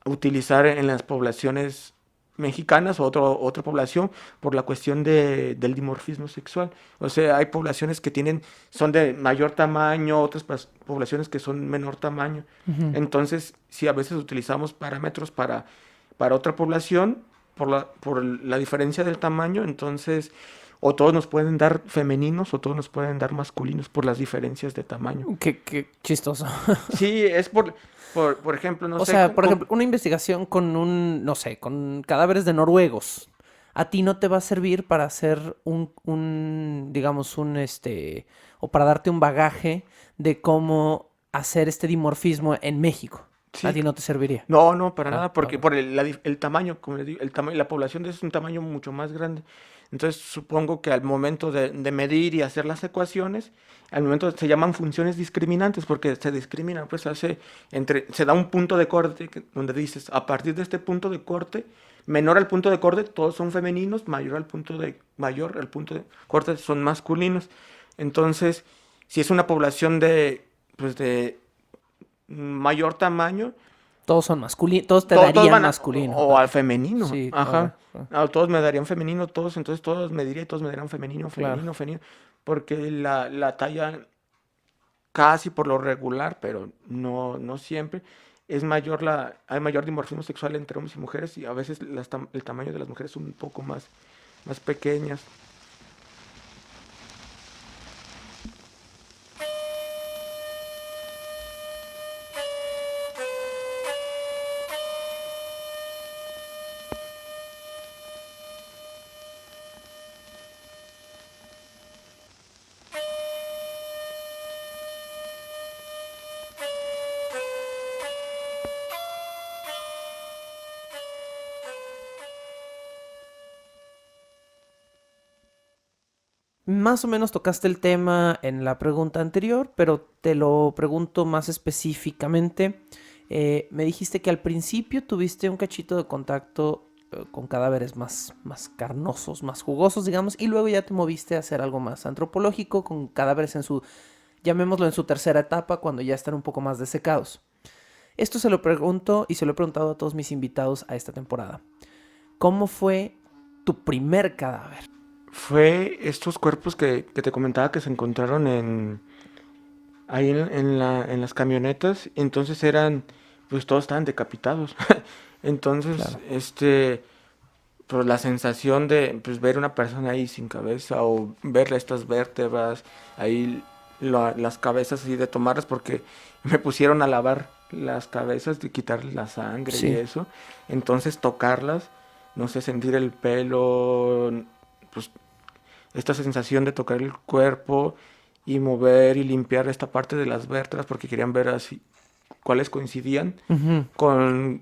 utilizar en las poblaciones mexicanas o otra población por la cuestión del dimorfismo sexual. O sea, hay poblaciones que son de mayor tamaño, otras poblaciones que son menor tamaño. Ujú. Entonces, si a veces utilizamos parámetros para otra población, por la diferencia del tamaño, entonces, o todos nos pueden dar femeninos o todos nos pueden dar masculinos por las diferencias de tamaño. Qué chistoso. Sí, es por ejemplo, no O sé, sea, por ejemplo, una investigación no sé, con cadáveres de noruegos, a ti no te va a servir para hacer digamos, o para darte un bagaje de cómo hacer este dimorfismo en México. A sí, ti no te serviría. no, no, para Ah, nada, porque ok. por el tamaño, como les digo, la población es un tamaño mucho más grande. Entonces, supongo que al momento de medir y hacer las ecuaciones, al momento se llaman funciones discriminantes, porque se discrimina, pues se da un punto de corte donde dices, a partir de este punto de corte, menor al punto de corte, todos son femeninos, mayor al punto de corte son masculinos. Entonces, si es una población pues de mayor tamaño, Todos son masculinos, todos te todos darían van masculino. o al femenino, Sí, ajá. ahora, Todos me darían femenino, todos, entonces todos me diría y todos me darían femenino, claro. femenino, femenino, porque la talla casi por lo regular, pero no siempre, hay mayor dimorfismo sexual entre hombres y mujeres y a veces el tamaño de las mujeres son un poco más pequeñas. Más o menos tocaste el tema en la pregunta anterior, pero te lo pregunto más específicamente. Me dijiste que al principio tuviste un cachito de contacto con cadáveres más carnosos, más jugosos, digamos, y luego ya te moviste a hacer algo más antropológico con cadáveres llamémoslo en su tercera etapa, cuando ya están un poco más desecados. Esto se lo pregunto y se lo he preguntado a todos mis invitados a esta temporada. ¿Cómo fue tu primer cadáver? Fue estos cuerpos que te comentaba que se encontraron ahí en las camionetas, entonces pues todos estaban decapitados. Entonces, Claro. pues la sensación de pues, ver una persona ahí sin cabeza o verle estas vértebras, ahí las cabezas así de tomarlas porque me pusieron a lavar las cabezas, de quitarles la sangre y Sí. eso. Entonces tocarlas, no sé, sentir el pelo, pues esta sensación de tocar el cuerpo y mover y limpiar esta parte de las vértebras porque querían ver así cuáles coincidían Ujú. con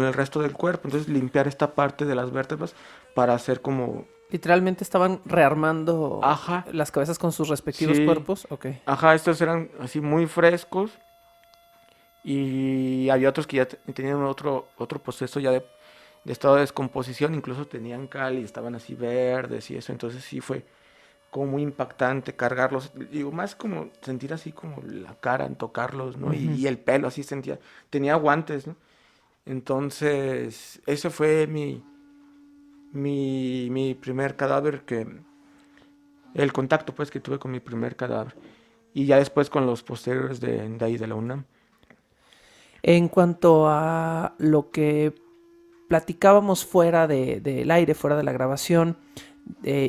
el resto del cuerpo. Entonces limpiar esta parte de las vértebras para hacer como, Literalmente estaban rearmando ajá, las cabezas con sus respectivos sí, cuerpos. Ok. ajá, estos eran así muy frescos y había otros que ya tenían otro proceso ya de estado de descomposición, incluso tenían cal y estaban así verdes y eso, entonces sí fue como muy impactante cargarlos, digo, más como sentir así como la cara en tocarlos, ¿no? Ujú. Y el pelo así sentía, tenía guantes, ¿no? Entonces, ese fue mi primer cadáver el contacto pues que tuve con mi primer cadáver. Y ya después con los posteriores de ahí de la UNAM. En cuanto a lo que platicábamos fuera del aire, fuera de la grabación,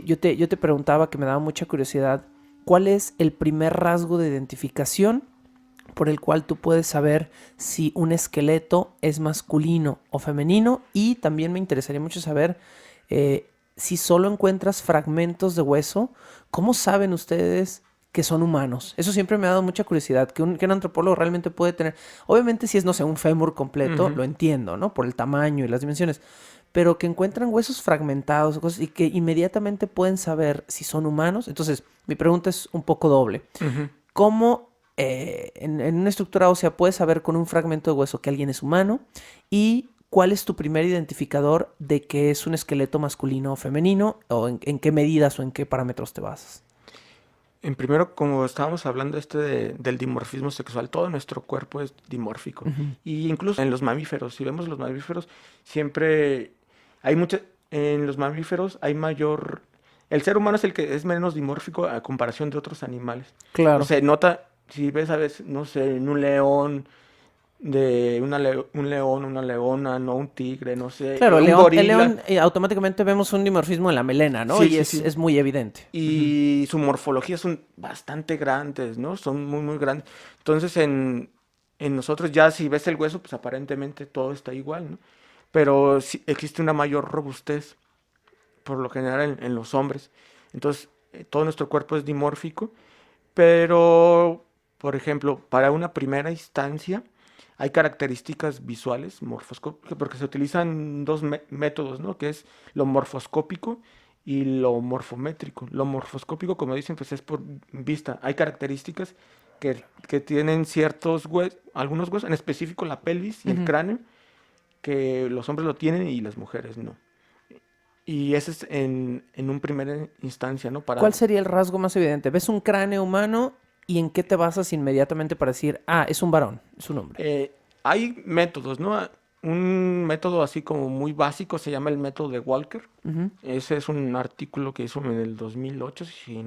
yo te preguntaba, que me daba mucha curiosidad, ¿cuál es el primer rasgo de identificación por el cual tú puedes saber si un esqueleto es masculino o femenino, y también me interesaría mucho saber si solo encuentras fragmentos de hueso, ¿cómo saben ustedes que son humanos? Eso siempre me ha dado mucha curiosidad, que un antropólogo realmente puede tener. Obviamente si es, no sé, un fémur completo, lo entiendo, ¿no? Por el tamaño y las dimensiones, pero que encuentran huesos fragmentados o cosas y que inmediatamente pueden saber si son humanos. Entonces, mi pregunta es un poco doble. ¿Cómo en una estructura ósea puedes saber con un fragmento de hueso que alguien es humano? ¿Y cuál es tu primer identificador de que es un esqueleto masculino o femenino? ¿O en qué medidas o en qué parámetros te basas? En primero, como estábamos hablando del dimorfismo sexual, todo nuestro cuerpo es dimórfico. Y incluso en los mamíferos, si vemos los mamíferos, siempre hay mucha, en los mamíferos hay mayor, el ser humano es el que es menos dimórfico a comparación de otros animales. Claro. Se nota, si ves a veces, no sé, en un león, un león, una leona, no un tigre, no sé, Claro, un el gorila. león automáticamente vemos un dimorfismo en la melena, ¿no? Sí, Y sí, es, sí. es muy evidente. Y su morfología son bastante grandes, ¿no? Son muy, muy grandes. Entonces, en nosotros ya si ves el hueso, pues aparentemente todo está igual, ¿no? Pero sí existe una mayor robustez, por lo general, en los hombres. Entonces, todo nuestro cuerpo es dimórfico, pero, por ejemplo, para una primera instancia, hay características visuales, morfoscópicas, porque se utilizan dos métodos, ¿no? Que es lo morfoscópico y lo morfométrico. Lo morfoscópico, como dicen, pues es por vista. Hay características que tienen ciertos huesos, algunos huesos, en específico la pelvis y el cráneo, que los hombres lo tienen y las mujeres no. Y ese es en un primera instancia, ¿no? ¿Cuál sería el rasgo más evidente? ¿Ves un cráneo humano y en qué te basas inmediatamente para decir, es un varón, es un hombre? Hay métodos, ¿no? Un método así como muy básico se llama el método de Walker. Ese es un artículo que hizo en el 2008, si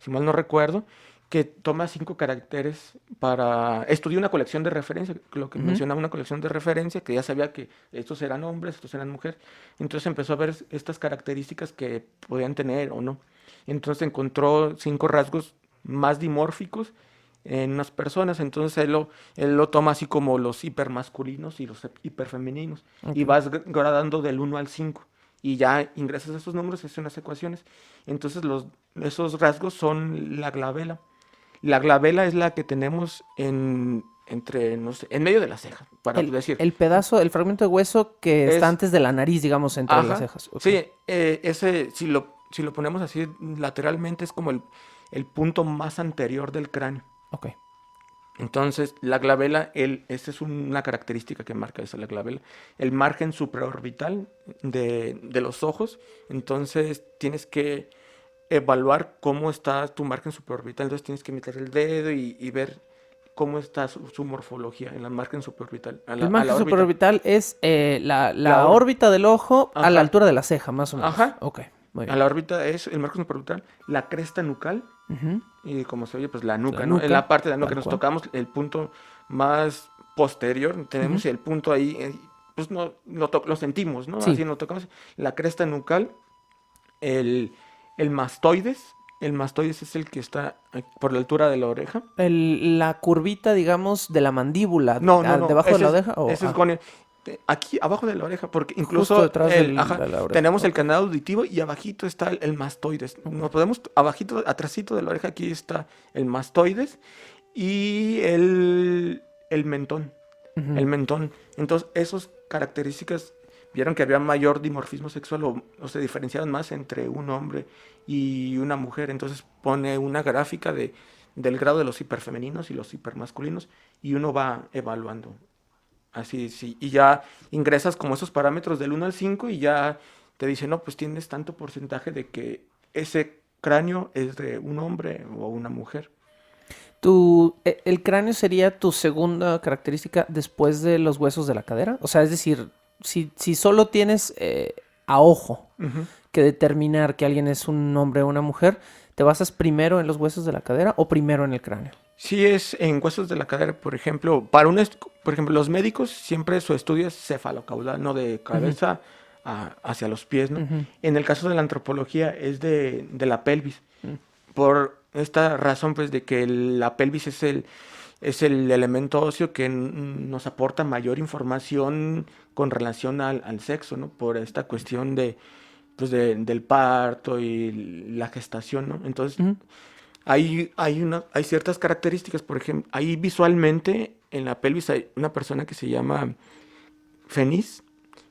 mal no recuerdo, que toma 5 caracteres para... Estudió una colección de referencia, lo que mencionaba, una colección de referencia, que ya sabía que estos eran hombres, estos eran mujeres. Entonces empezó a ver estas características que podían tener o no. Entonces encontró 5 rasgos más dimórficos en unas personas. Entonces él lo toma así como los hipermasculinos y los hiperfemeninos. Y vas gradando del 1 al 5. Y ya ingresas esos números, haces unas ecuaciones. Entonces esos rasgos son la glabela. La glabela es la que tenemos entre, no sé, en medio de las cejas, para decir. El pedazo, el fragmento de hueso que está antes de la nariz, digamos, entre Ajá, las cejas. Okay. Sí, ese, si lo ponemos así lateralmente, es como el punto más anterior del cráneo. Ok. Entonces, la glabela, esta es una característica que marca eso, la glabela. El margen supraorbital de los ojos. Entonces, tienes que evaluar cómo está tu margen supraorbital. Entonces, tienes que meter el dedo y ver cómo está su morfología en la margen supraorbital. El margen supraorbital es la órbita del ojo a la altura de la ceja, más o menos. Ajá. Ok, muy bien. A la órbita es el margen supraorbital, la cresta nucal. Y como se oye, pues la nuca, ¿no? nuca, En la parte de la nuca que nos tocamos, el punto más posterior, tenemos el punto ahí, pues no, lo sentimos, ¿no? Sí. Así nos tocamos. La cresta nucal, el mastoides. El mastoides es el que está por la altura de la oreja. La curvita, digamos, de la mandíbula. No. ¿Debajo de la oreja? Ese es gonio. Aquí abajo de la oreja, porque incluso justo detrás de la oreja. Tenemos el canal auditivo y abajito está el mastoides. Nos podemos, abajito, atrásito de la oreja, aquí está el mastoides y el mentón. El mentón. Entonces, esas características vieron que había mayor dimorfismo sexual o se diferenciaban más entre un hombre y una mujer. Entonces pone una gráfica del grado de los hiperfemeninos y los hipermasculinos y uno va evaluando. Así, sí. Y ya ingresas como esos parámetros del 1 al 5 y ya te dice, no, pues tienes tanto porcentaje de que ese cráneo es de un hombre o una mujer. ¿El cráneo sería tu segunda característica después de los huesos de la cadera? O sea, es decir, si solo tienes a ojo que determinar que alguien es un hombre o una mujer, ¿te basas primero en los huesos de la cadera o primero en el cráneo? Sí, es en huesos de la cadera, por ejemplo, por ejemplo, los médicos siempre su estudio es cefalocaudal, no de cabeza hacia los pies, ¿no? En el caso de la antropología es de la pelvis, por esta razón, pues, de que la pelvis es es el elemento óseo que nos aporta mayor información con relación al sexo, ¿no? Por esta cuestión del parto y la gestación, ¿no? Entonces, Ujú. hay ciertas características, por ejemplo, ahí visualmente en la pelvis hay una persona que se llama Fenis,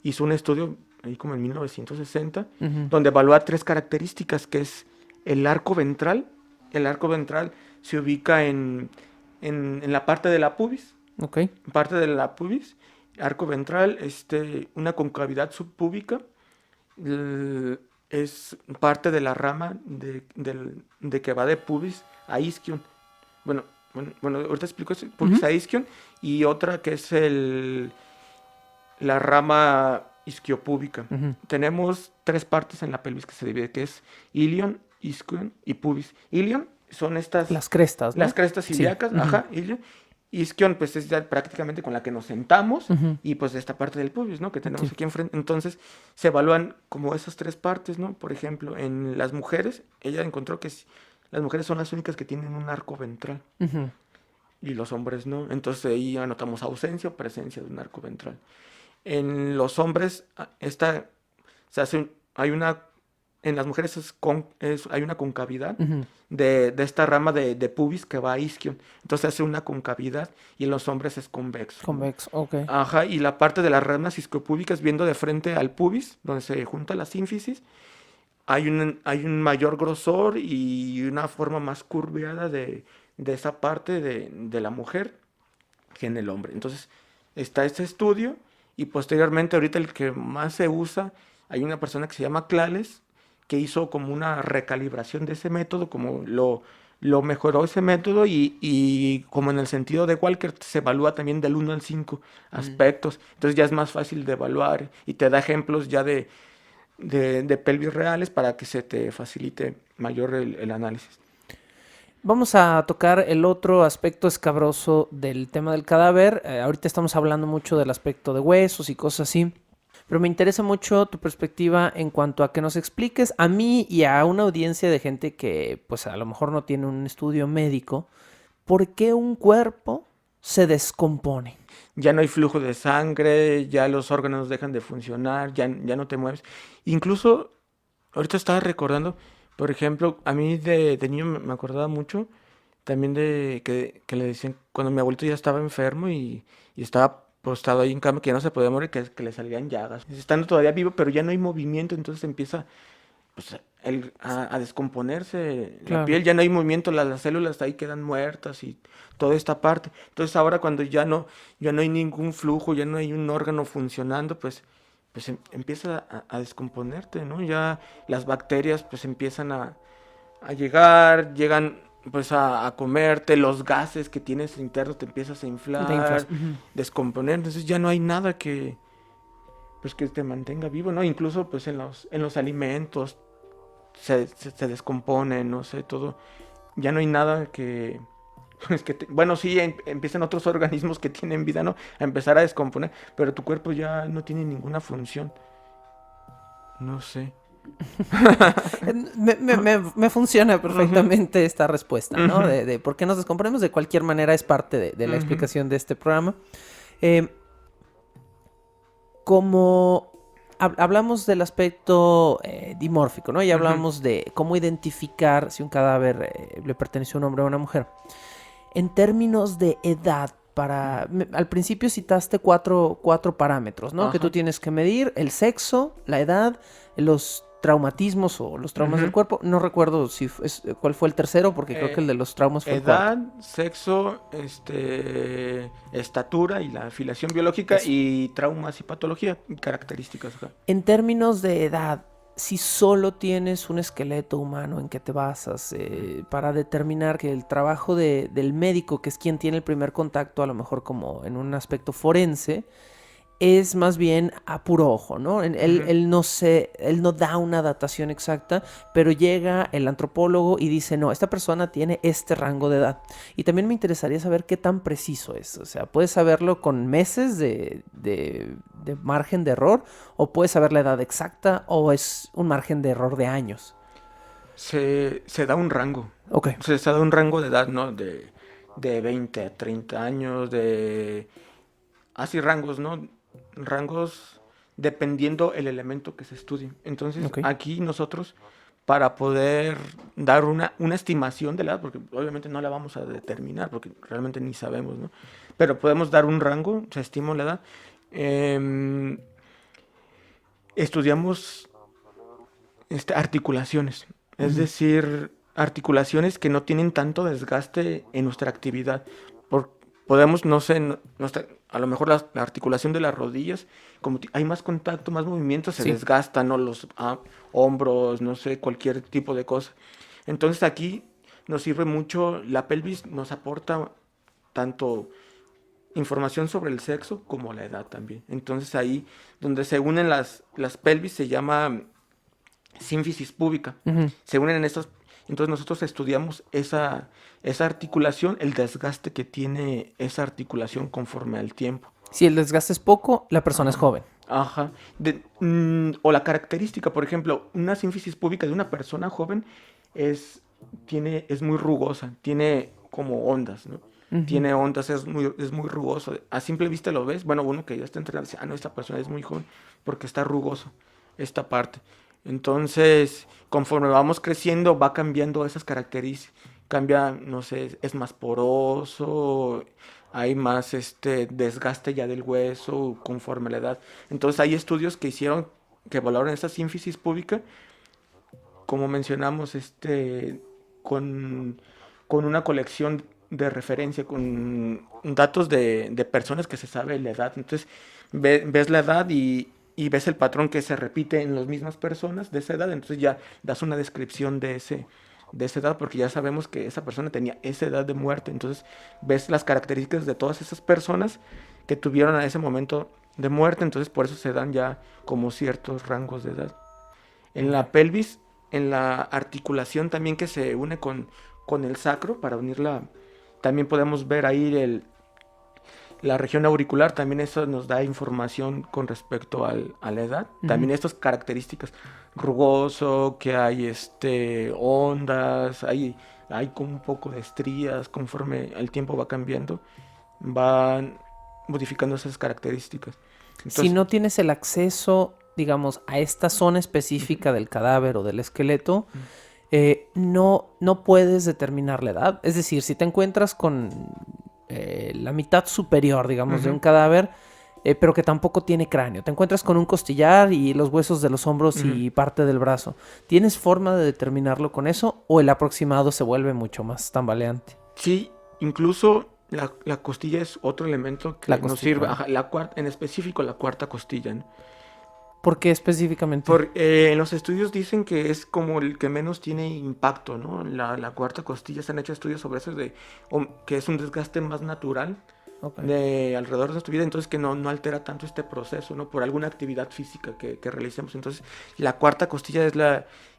hizo un estudio ahí como en 1960, Ujú. donde evalúa 3 características, que es el arco ventral. El arco ventral se ubica en la parte de la pubis, Ok. parte de la pubis, arco ventral, una concavidad subpúbica, es parte de la rama de que va de pubis a isquion. Bueno, bueno, ahorita explico eso, pubis Ujú. a isquion, y otra que es la rama isquiopúbica. Ujú. Tenemos 3 partes en la pelvis que se divide, que es ilion, isquion y pubis. Ilion son Las crestas, las ¿no? crestas Sí. ilíacas, Ujú. ajá, ilion. Isquion, pues es ya prácticamente con la que nos sentamos, Ujú. y pues esta parte del pubis, ¿no? Que tenemos Sí. aquí enfrente. Entonces, se evalúan como esas 3 partes, ¿no? Por ejemplo, en las mujeres, ella encontró que las mujeres son las únicas que tienen un arco ventral Ujú. y los hombres no. Entonces ahí anotamos ausencia o presencia de un arco ventral. En los hombres, se hace, en las mujeres hay una concavidad Ujú. de esta rama de pubis que va a isquion. Entonces se hace una concavidad, y en los hombres es convexo, ¿no? Convexo, ok. Ajá, y la parte de las ramas isquiopúbicas viendo de frente al pubis, donde se junta la sínfisis, hay un mayor grosor y una forma más curveada de esa parte de la mujer que en el hombre. Entonces, está este estudio, y posteriormente, ahorita el que más se usa, hay una persona que se llama Clales, que hizo como una recalibración de ese método, como lo mejoró ese método, y como en el sentido de Walker, se evalúa también del 1 al 5 Mm. aspectos. Entonces ya es más fácil de evaluar, y te da ejemplos ya de pelvis reales para que se te facilite mayor el análisis. Vamos a tocar el otro aspecto escabroso del tema del cadáver. Ahorita estamos hablando mucho del aspecto de huesos y cosas así, pero me interesa mucho tu perspectiva en cuanto a que nos expliques a mí y a una audiencia de gente que pues a lo mejor no tiene un estudio médico, ¿por qué un cuerpo se descompone? Ya no hay flujo de sangre, ya los órganos dejan de funcionar, ya no te mueves. Incluso, ahorita estaba recordando, por ejemplo, a mí de niño me acordaba mucho también de que le decían, cuando mi abuelito ya estaba enfermo y estaba postado ahí en cama, que ya no se podía morir, que le salían llagas. Estando todavía vivo, pero ya no hay movimiento, entonces empieza, pues, a descomponerse la Claro. piel, ya no hay movimiento, las células ahí quedan muertas y toda esta parte. Entonces ahora, cuando ya no hay ningún flujo, ya no hay un órgano funcionando, pues empieza a descomponerte, ¿no? Ya las bacterias pues empiezan a llegan pues a comerte, los gases que tienes internos te empiezas a Te inflas. inflar, Ujú. descomponer. Entonces ya no hay nada pues que te mantenga vivo, ¿no? Incluso pues en los alimentos se descompone, no sé, todo. Ya no hay nada que, pues bueno, sí, empiezan otros organismos que tienen vida, ¿no? A empezar a descomponer, pero tu cuerpo ya no tiene ninguna función. No sé. Me funciona Ujú, perfectamente esta respuesta, ¿no? ujú, De por qué nos descomponemos. De cualquier manera es parte de la ujú, explicación de este programa. Eh, como hablamos del aspecto dimórfico, ¿no? Y ujú. hablamos de cómo identificar si un cadáver le perteneció a un hombre o a una mujer. En términos de edad, al principio citaste cuatro parámetros, ¿no? Que tú Ajá. tienes que medir: el sexo, la edad, los traumatismos o los traumas del Ujú. cuerpo. No recuerdo cuál fue el tercero, porque creo que el de los traumas fue el cuarto. Edad, sexo, estatura y la afiliación biológica, Eso. y traumas y patología, características, ajá. En términos de edad, si solo tienes un esqueleto humano en que te basas para determinar que el trabajo del médico, que es quien tiene el primer contacto, a lo mejor como en un aspecto forense, es más bien a puro ojo, ¿no? Ujú. Él no da una datación exacta, pero llega el antropólogo y dice, no, esta persona tiene este rango de edad. Y también me interesaría saber qué tan preciso es. O sea, ¿puedes saberlo con meses de margen de error? ¿O puedes saber la edad exacta? ¿O es un margen de error de años? Se da un rango. Ok. Se da un rango de edad, ¿no? de 20 a 30 años, de así rangos, ¿no? Rangos dependiendo el elemento que se estudie. Entonces, Ok. aquí nosotros, para poder dar una estimación de la edad, porque obviamente no la vamos a determinar, porque realmente ni sabemos, ¿no? Pero podemos dar un rango, se estima la edad. em, Estudiamos articulaciones, es Ujú. decir, articulaciones que no tienen tanto desgaste en nuestra actividad. Por- Podemos, no sé, a lo mejor la articulación de las rodillas, como hay más contacto, más movimiento, se Sí. desgastan, ¿no? Los hombros, no sé, cualquier tipo de cosa. Entonces aquí nos sirve mucho, la pelvis nos aporta tanto información sobre el sexo como la edad también. Entonces ahí donde se unen las pelvis se llama sínfisis púbica. Ujú. Se unen en estos, entonces nosotros estudiamos esa articulación, el desgaste que tiene esa articulación conforme al tiempo. Si el desgaste es poco, la persona es Ajá. joven. Ajá. O la característica, por ejemplo, una sínfisis púbica de una persona joven es, es muy rugosa, tiene como ondas, ¿no? Ujú. Tiene ondas, es muy rugoso. A simple vista lo ves, bueno, uno que ya está entrenado dice, ah, no, esta persona es muy joven porque está rugoso esta parte. Entonces, conforme vamos creciendo, va cambiando esas características. Cambia, no sé, es más poroso, hay más desgaste ya del hueso conforme a la edad. Entonces hay estudios que hicieron, que evaluaron esta sínfisis púbica, como mencionamos, con, con una colección de referencia, con datos de personas que se sabe la edad. Entonces ves la edad y ves el patrón que se repite en las mismas personas de esa edad, entonces ya das una descripción de esa edad, porque ya sabemos que esa persona tenía esa edad de muerte. Entonces ves las características de todas esas personas que tuvieron a ese momento de muerte, entonces por eso se dan ya como ciertos rangos de edad. En Ya. la pelvis, en la articulación también que se une con el sacro para unirla, también podemos ver ahí la región auricular, también eso nos da información con respecto a la edad. Ujú. También estas características, rugoso, que hay ondas, hay como un poco de estrías, conforme el tiempo va cambiando, van modificando esas características. Si Entonces, no tienes el acceso, digamos, a esta zona ujú, específica del cadáver o del esqueleto, ujú, no puedes determinar la edad. Es decir, si te encuentras con la mitad superior, digamos, de un ujú, cadáver, pero que tampoco tiene cráneo, te encuentras con un costillar y los huesos de los hombros ujú. y parte del brazo, ¿tienes forma de determinarlo con eso o el aproximado se vuelve mucho más tambaleante? Sí, incluso la costilla es otro elemento La que nos costilla, sirve, ¿no? ajá, en específico la cuarta costilla, ¿no? ¿Por qué específicamente? En los estudios dicen que es como el que menos tiene impacto, ¿no? La cuarta costilla, se han hecho estudios sobre eso, que es un desgaste más natural Ok. de alrededor de nuestra vida, entonces que no altera tanto este proceso, ¿no? Por alguna actividad física que realicemos. Entonces, la cuarta costilla es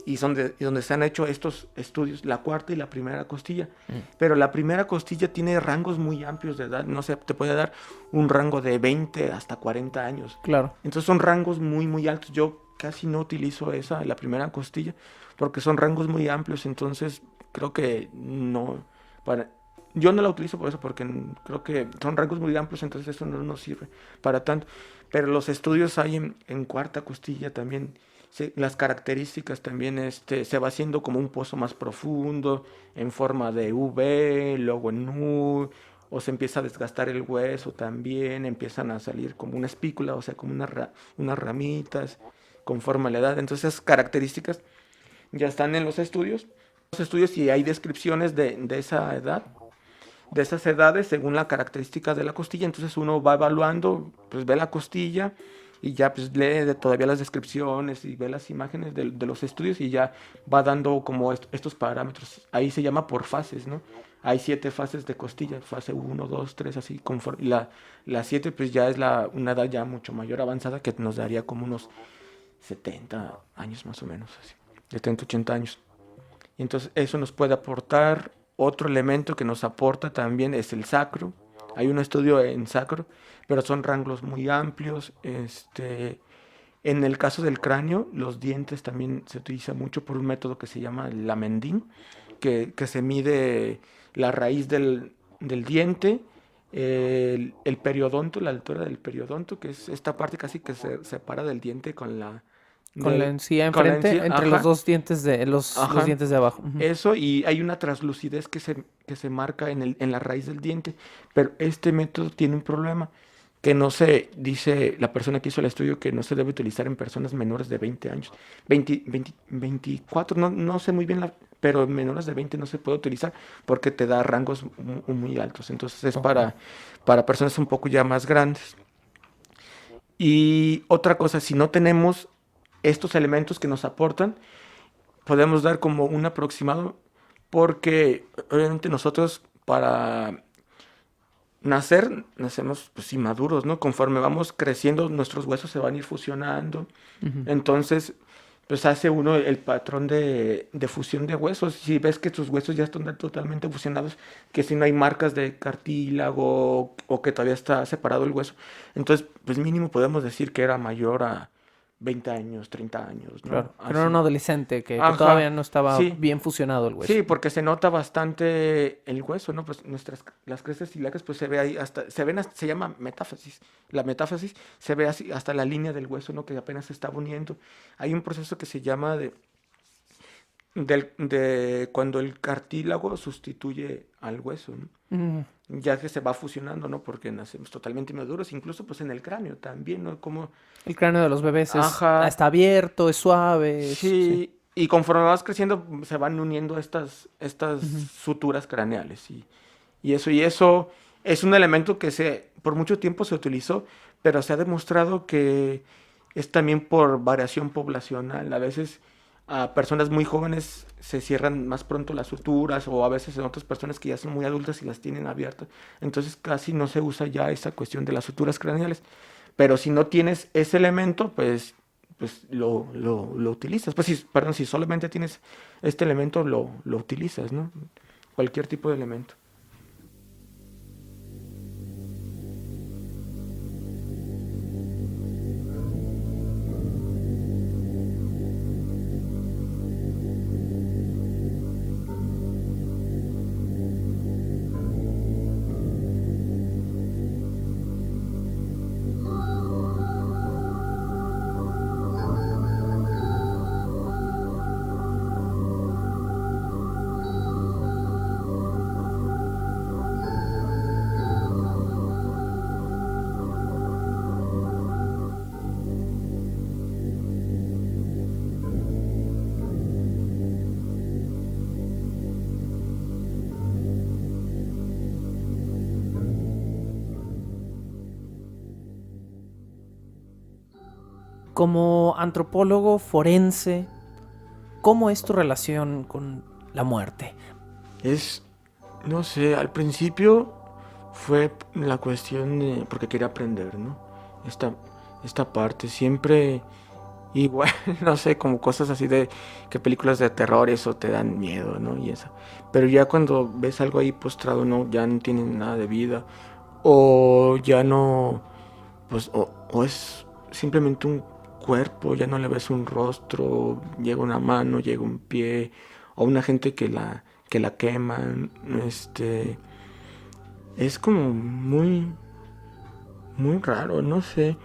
y donde se han hecho estos estudios, la cuarta y la primera costilla. Mm. Pero la primera costilla tiene rangos muy amplios de edad, no sé, te puede dar un rango de 20 hasta 40 años. Claro. Entonces son rangos muy, muy altos. Yo casi no utilizo la primera costilla, porque son rangos muy amplios, entonces creo que no, para, yo no la utilizo por eso, porque creo que son rangos muy amplios, entonces eso no nos sirve para tanto. Pero los estudios hay en cuarta costilla también, las características también, se va haciendo como un pozo más profundo, en forma de V, luego en U, o se empieza a desgastar el hueso también, empiezan a salir como una espícula, o sea, como unas ramitas, conforme a la edad. Entonces esas características ya están en los estudios. Los estudios y hay descripciones de esa edad, de esas edades según la característica de la costilla. Entonces uno va evaluando, pues ve la costilla y ya pues lee todavía las descripciones y ve las imágenes de los estudios y ya va dando como estos parámetros. Ahí se llama por fases, ¿no? Hay 7 fases de costilla, fase uno 2 3 así. Conforme, la 7 pues ya es una edad ya mucho mayor avanzada que nos daría como unos 70 años más o menos, así, 70, 80 años. Y entonces eso nos puede aportar. Otro elemento que nos aporta también es el sacro. Hay un estudio en sacro, pero son rangos muy amplios. En el caso del cráneo, los dientes también se utiliza mucho por un método que se llama lamendín, que se mide la raíz del diente, el periodonto, la altura del periodonto, que es esta parte casi que se separa del diente con la encía con la enfrente, encía, entre los dos dientes los ajá. dientes de abajo. Ujú. Eso, y hay una translucidez que se marca en la raíz del diente, pero este método tiene un problema, que no se, dice la persona que hizo el estudio, que no se debe utilizar en personas menores de 20 años, 24, no sé muy bien, pero en menores de 20 no se puede utilizar porque te da rangos muy altos, entonces es Ok. para personas un poco ya más grandes. Y otra cosa, si no tenemos estos elementos que nos aportan, podemos dar como un aproximado, porque obviamente nosotros para nacemos pues inmaduros, ¿no? Conforme vamos creciendo, nuestros huesos se van a ir fusionando. Ujú. Entonces, pues hace uno el patrón de fusión de huesos. Si ves que tus huesos ya están totalmente fusionados, que si no hay marcas de cartílago o que todavía está separado el hueso, entonces, pues mínimo podemos decir que era mayor a 20 años, 30 años, ¿no? Claro, pero era un Así. adolescente que todavía Ajá, no estaba sí. bien fusionado el hueso. Sí, porque se nota bastante el hueso, ¿no? Pues las crestas ciliares, pues se ve ahí hasta, se llama metáfasis. La metáfasis se ve así hasta la línea del hueso, ¿no? Que apenas se está uniendo. Hay un proceso que se llama de cuando el cartílago sustituye al hueso, ¿no? Mm. Ya que se va fusionando, ¿no? Porque nacemos totalmente maduros, incluso pues en el cráneo también, ¿no? Como, El cráneo de los bebés ajá, está abierto, es suave, sí. sí, y conforme vas creciendo se van uniendo estas Ujú. suturas craneales y eso es un elemento que por mucho tiempo se utilizó, pero se ha demostrado que es también por variación poblacional. A veces a personas muy jóvenes se cierran más pronto las suturas o a veces en otras personas que ya son muy adultas y las tienen abiertas. Entonces casi no se usa ya esa cuestión de las suturas craneales. Pero si no tienes ese elemento, pues lo utilizas. Pues si, perdón, si solamente tienes este elemento, lo utilizas, ¿no? Cualquier tipo de elemento. Como antropólogo forense, ¿cómo es tu relación con la muerte? Es, no sé, al principio fue la cuestión de, porque quería aprender, ¿no? Esta, esta parte, siempre igual, no sé, como cosas así de que películas de terror, eso te dan miedo, ¿no? Y eso. Pero ya cuando ves algo ahí postrado, no, ya no tiene nada de vida, o ya no, pues, o es simplemente un cuerpo, ya no le ves un rostro, llega una mano, llega un pie, o una gente que la queman, es como muy raro, no sé,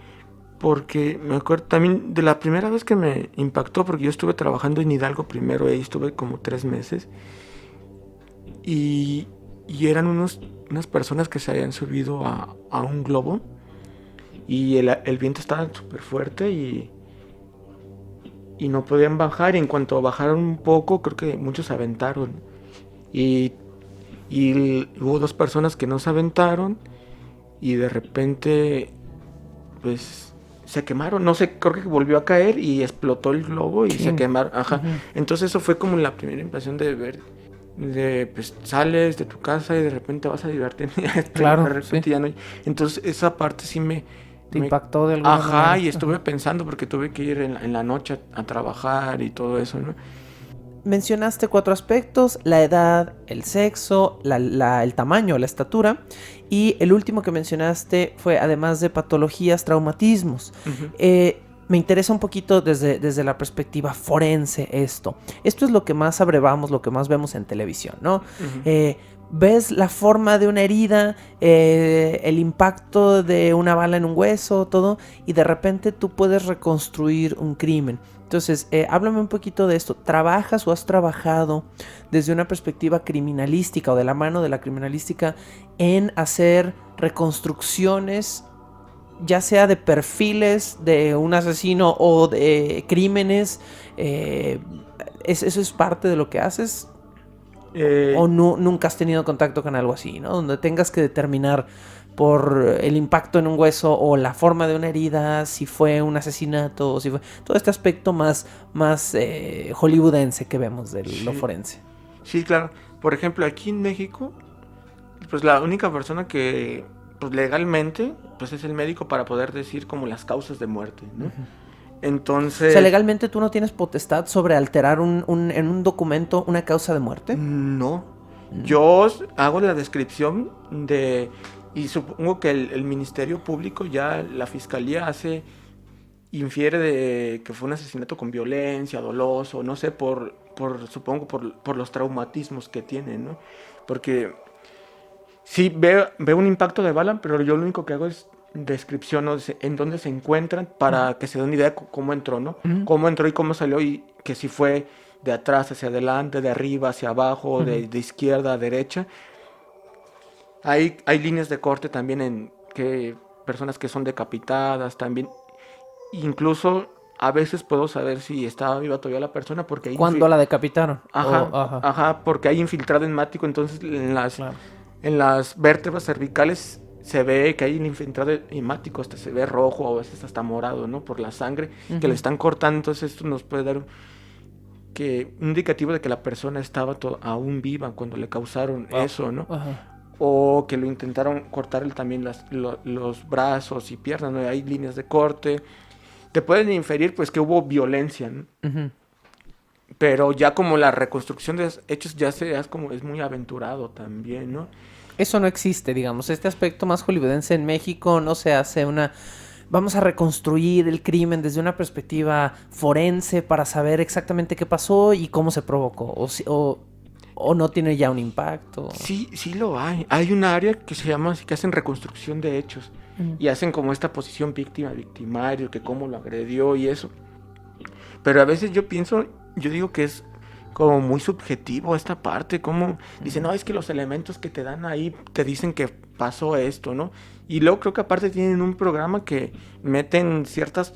porque me acuerdo también de la primera vez que me impactó, porque yo estuve trabajando en Hidalgo primero, ahí estuve como 3 meses, y, y eran unas personas que se habían subido a un globo, y el viento estaba súper fuerte y no podían bajar, y en cuanto bajaron un poco, creo que muchos se aventaron, y, y hubo 2 personas que no se aventaron, y de repente pues se quemaron, no sé, creo que volvió a caer y explotó el globo y se Chin. quemaron, ajá. Ujú. Entonces eso fue como la primera impresión de ver, pues sales de tu casa y de repente vas a divertirte, y de Claro, repente sí. ya no. Entonces esa parte sí Te me impactó de alguna ajá, manera. y estuve Ajá. pensando porque tuve que ir en la noche a trabajar y todo eso, ¿no? Mencionaste 4 aspectos: la edad, el sexo, el tamaño, la estatura. Y el último que mencionaste fue, además de patologías, traumatismos. Ujú. me interesa un poquito desde la perspectiva forense esto. Esto es lo que más abrevamos, lo que más vemos en televisión, ¿no? Ujú. Ves la forma de una herida, el impacto de una bala en un hueso, todo, y de repente tú puedes reconstruir un crimen. Entonces, háblame un poquito de esto. ¿Trabajas o has trabajado desde una perspectiva criminalística o de la mano de la criminalística en hacer reconstrucciones, ya sea de perfiles de un asesino o de crímenes? ¿Eso es parte de lo que haces? Eh, ¿O nunca has tenido contacto con algo así, ¿no? Donde tengas que determinar por el impacto en un hueso o la forma de una herida, si fue un asesinato, o si fue todo este aspecto más hollywoodense que vemos de lo sí, forense. sí, claro. Por ejemplo, aquí en México, pues la única persona que, pues legalmente, pues es el médico para poder decir como las causas de muerte, ¿no? Ujú. O sea, Entonces, legalmente tú no tienes potestad sobre alterar en un documento una causa de muerte. no. Mm. Yo hago la descripción de, y supongo que el Ministerio Público, ya la Fiscalía infiere de que fue un asesinato con violencia, doloso, no sé, supongo por los traumatismos que tiene, ¿no? Porque sí, veo un impacto de bala, pero yo lo único que hago es descripción, ¿no? En dónde se encuentran Ujú. para que se den una idea de cómo entró, ¿no? Ujú. Cómo entró y cómo salió y que si fue de atrás hacia adelante, de arriba hacia abajo, Ujú. de izquierda a derecha. Hay líneas de corte también en que personas que son decapitadas también. Incluso a veces puedo saber si estaba viva todavía la persona porque Cuando la decapitaron. ajá, Ajá, ajá, porque hay infiltrado hemático, entonces claro. en las vértebras cervicales se ve que hay un infiltrado hemático, hasta se ve rojo o a veces hasta morado, ¿no? Por la sangre que le Ujú. están cortando, entonces esto nos puede dar un indicativo de que la persona estaba aún viva cuando le causaron Wow. eso, ¿no? Ajá. O que lo intentaron cortar también los brazos y piernas, ¿no? Hay líneas de corte. Te pueden inferir pues que hubo violencia, ¿no? Ujú. Pero ya como la reconstrucción de los hechos ya es muy aventurado también, ¿no? Eso no existe, digamos. Este aspecto más hollywoodense en México no se hace una... Vamos a reconstruir el crimen desde una perspectiva forense para saber exactamente qué pasó y cómo se provocó. O no tiene ya un impacto. Sí, sí lo hay. Hay un área que se llama, que hacen reconstrucción de hechos. Ujú. Y hacen como esta posición víctima, victimario, que cómo lo agredió y eso. Pero a veces yo digo que es como muy subjetivo esta parte, como dicen, no, es que los elementos que te dan ahí te dicen que pasó esto, ¿no? Y luego creo que aparte tienen un programa que meten ciertas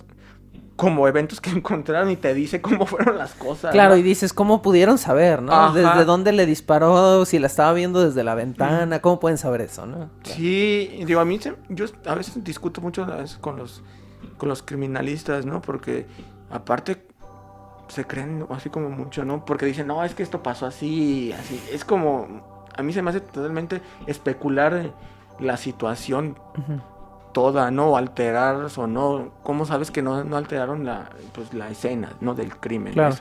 como eventos que encontraron y te dice cómo fueron las cosas, Claro, ¿no? y dices, ¿cómo pudieron saber, no? ¿Desde Ajá. dónde le disparó? Si la estaba viendo desde la Mm. ventana, ¿cómo pueden saber eso, no? Claro. Sí, digo, yo a veces discuto mucho a veces con los criminalistas, ¿no? Porque aparte se creen así como mucho, ¿no? Porque dicen, no, es que esto pasó así, así. Es como, a mí se me hace totalmente especular la situación Ujú. toda, ¿no? Alterar o no. ¿Cómo sabes que no alteraron pues, la escena, ¿no? Del crimen. Claro.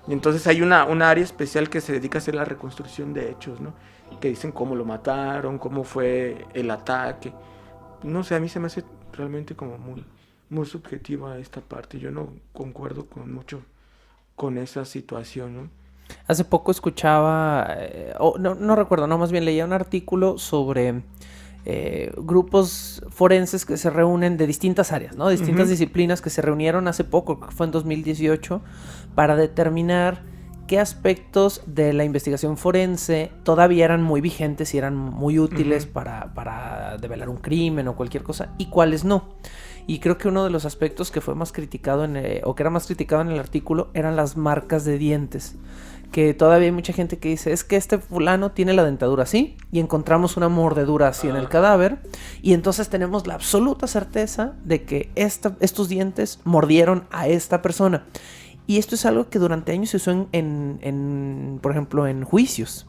Y entonces hay una área especial que se dedica a hacer la reconstrucción de hechos, ¿no? Que dicen cómo lo mataron, cómo fue el ataque. No sé, a mí se me hace realmente como muy subjetiva esta parte. Yo no concuerdo con mucho con esa situación, ¿no? Hace poco escuchaba, no recuerdo, no, más bien leía un artículo sobre grupos forenses que se reúnen de distintas áreas, ¿no? De distintas Ujú. disciplinas que se reunieron hace poco, creo que fue en 2018, para determinar qué aspectos de la investigación forense todavía eran muy vigentes y eran muy útiles Ujú. para develar un crimen o cualquier cosa, y cuáles no. Y creo que uno de los aspectos que fue más criticado o que era más criticado en el artículo eran las marcas de dientes. Que todavía hay mucha gente que dice, es que este fulano tiene la dentadura así y encontramos una mordedura así en el cadáver y entonces tenemos la absoluta certeza de que estos dientes mordieron a esta persona. Y esto es algo que durante años se usó por ejemplo, en juicios.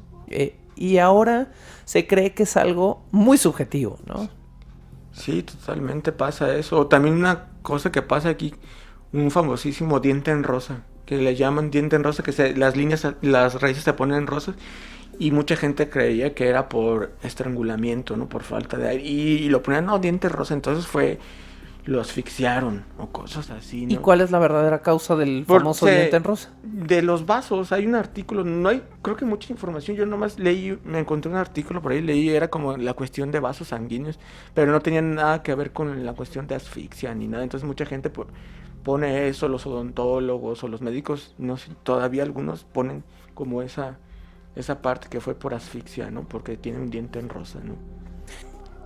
Y ahora se cree que es algo muy subjetivo, ¿no? Sí, totalmente pasa eso. O también una cosa que pasa aquí, un famosísimo diente en rosa, que le llaman diente en rosa, que las líneas, las raíces se ponen rosas, y mucha gente creía que era por estrangulamiento, ¿no? Por falta de aire, y lo ponían, no, diente rosa, entonces lo asfixiaron o cosas así, ¿no? ¿Y cuál es la verdadera causa del famoso diente en rosa? De los vasos, hay un artículo, no hay, creo que mucha información, yo nomás leí, me encontré un artículo por ahí, leí, era como la cuestión de vasos sanguíneos, pero no tenía nada que ver con la cuestión de asfixia ni nada, entonces mucha gente pone eso, los odontólogos o los médicos, no sé, todavía algunos ponen como esa parte que fue por asfixia, ¿no? Porque tiene un diente en rosa, ¿no?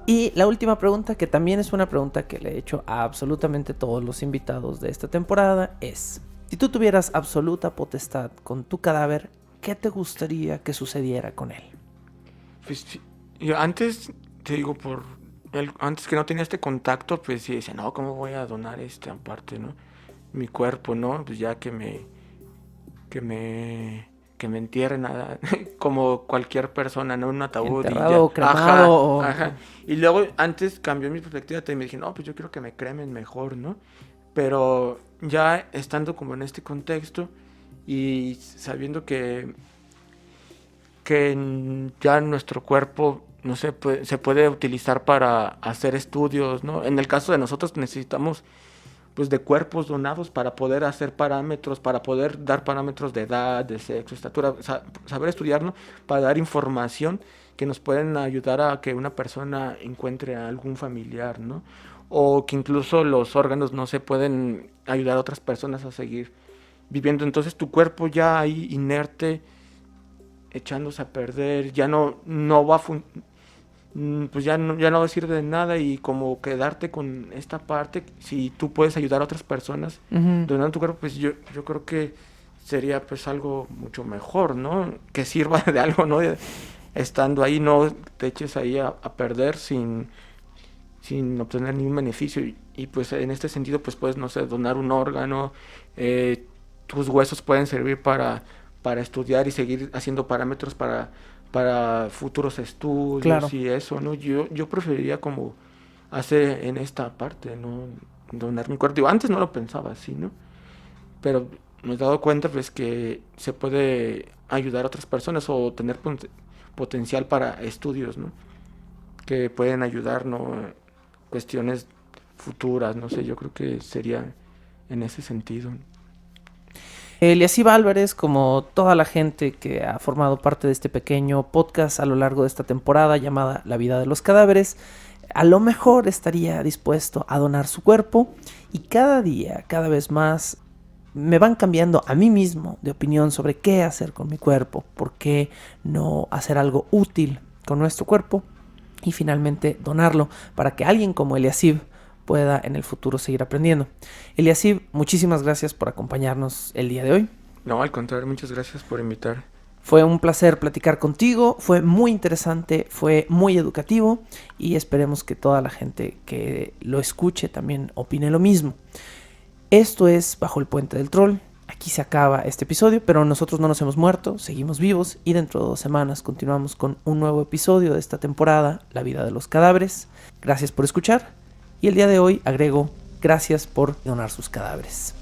Y la última pregunta, que también es una pregunta que le he hecho a absolutamente todos los invitados de esta temporada, es: si tú tuvieras absoluta potestad con tu cadáver, ¿qué te gustaría que sucediera con él? Pues, yo antes, te digo, antes que no tenía este contacto, pues sí decía, no, ¿cómo voy a donar aparte, ¿no? Mi cuerpo, ¿no? Pues ya que me entierren como cualquier persona, ¿no? En un ataúd. Enterrado, cremado. Ajá. Y luego antes cambió mi perspectiva y me dije, no, pues yo quiero que me cremen mejor, ¿no? Pero ya estando como en este contexto y sabiendo que ya nuestro cuerpo, no sé, se puede utilizar para hacer estudios, ¿no? En el caso de nosotros necesitamos pues de cuerpos donados para poder hacer parámetros, para poder dar parámetros de edad, de sexo, estatura, saber estudiar, ¿no? Para dar información que nos pueden ayudar a que una persona encuentre a algún familiar, ¿no? O que incluso los órganos no se pueden ayudar a otras personas a seguir viviendo. Entonces tu cuerpo ya ahí inerte, echándose a perder, ya no va a pues ya no va a sirve de nada, y como quedarte con esta parte, si tú puedes ayudar a otras personas donando tu cuerpo, pues yo creo que sería pues algo mucho mejor, ¿no? Que sirva de algo, ¿no? Estando ahí, no te eches ahí a perder sin obtener ningún beneficio, y pues en este sentido pues puedes, no sé, donar un órgano, tus huesos pueden servir para estudiar y seguir haciendo parámetros para futuros estudios. Claro. Y eso, ¿no? Yo preferiría como hacer en esta parte, ¿no? Donar mi cuerpo. Digo, antes no lo pensaba así, ¿no? Pero me he dado cuenta pues que se puede ayudar a otras personas o tener potencial para estudios, ¿no? Que pueden ayudar, ¿no? Cuestiones futuras, no sé, yo creo que sería en ese sentido. Eliasib Álvarez, como toda la gente que ha formado parte de este pequeño podcast a lo largo de esta temporada llamada La vida de los cadáveres, a lo mejor estaría dispuesto a donar su cuerpo, y cada día, cada vez más, me van cambiando a mí mismo de opinión sobre qué hacer con mi cuerpo, por qué no hacer algo útil con nuestro cuerpo y finalmente donarlo para que alguien como Eliasib pueda en el futuro seguir aprendiendo. Eliasib, muchísimas gracias por acompañarnos el día de hoy. No, al contrario, muchas gracias por invitar. Fue un placer platicar contigo, fue muy interesante, fue muy educativo, y esperemos que toda la gente que lo escuche también opine lo mismo. Esto es Bajo el Puente del Troll. Aquí se acaba este episodio, pero nosotros no nos hemos muerto, seguimos vivos, y dentro de 2 semanas continuamos con un nuevo episodio de esta temporada, La vida de los cadáveres. Gracias por escuchar. Y el día de hoy agrego gracias por donar sus cadáveres.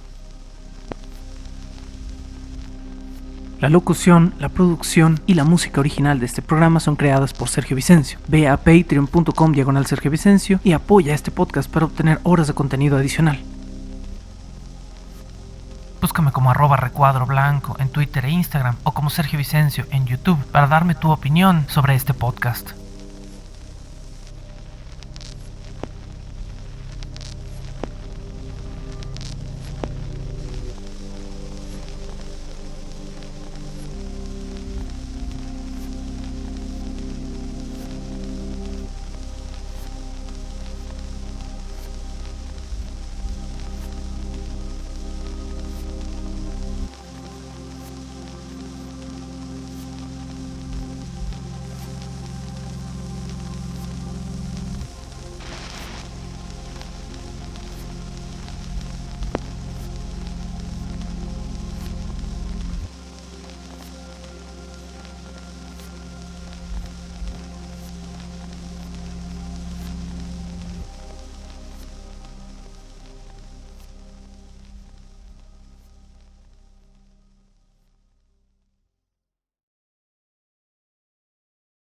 La locución, la producción y la música original de este programa son creadas por Sergio Vicencio. Ve a patreon.com/Sergio Vicencio y apoya este podcast para obtener horas de contenido adicional. Búscame como @recuadroblanco en Twitter e Instagram, o como Sergio Vicencio en YouTube para darme tu opinión sobre este podcast.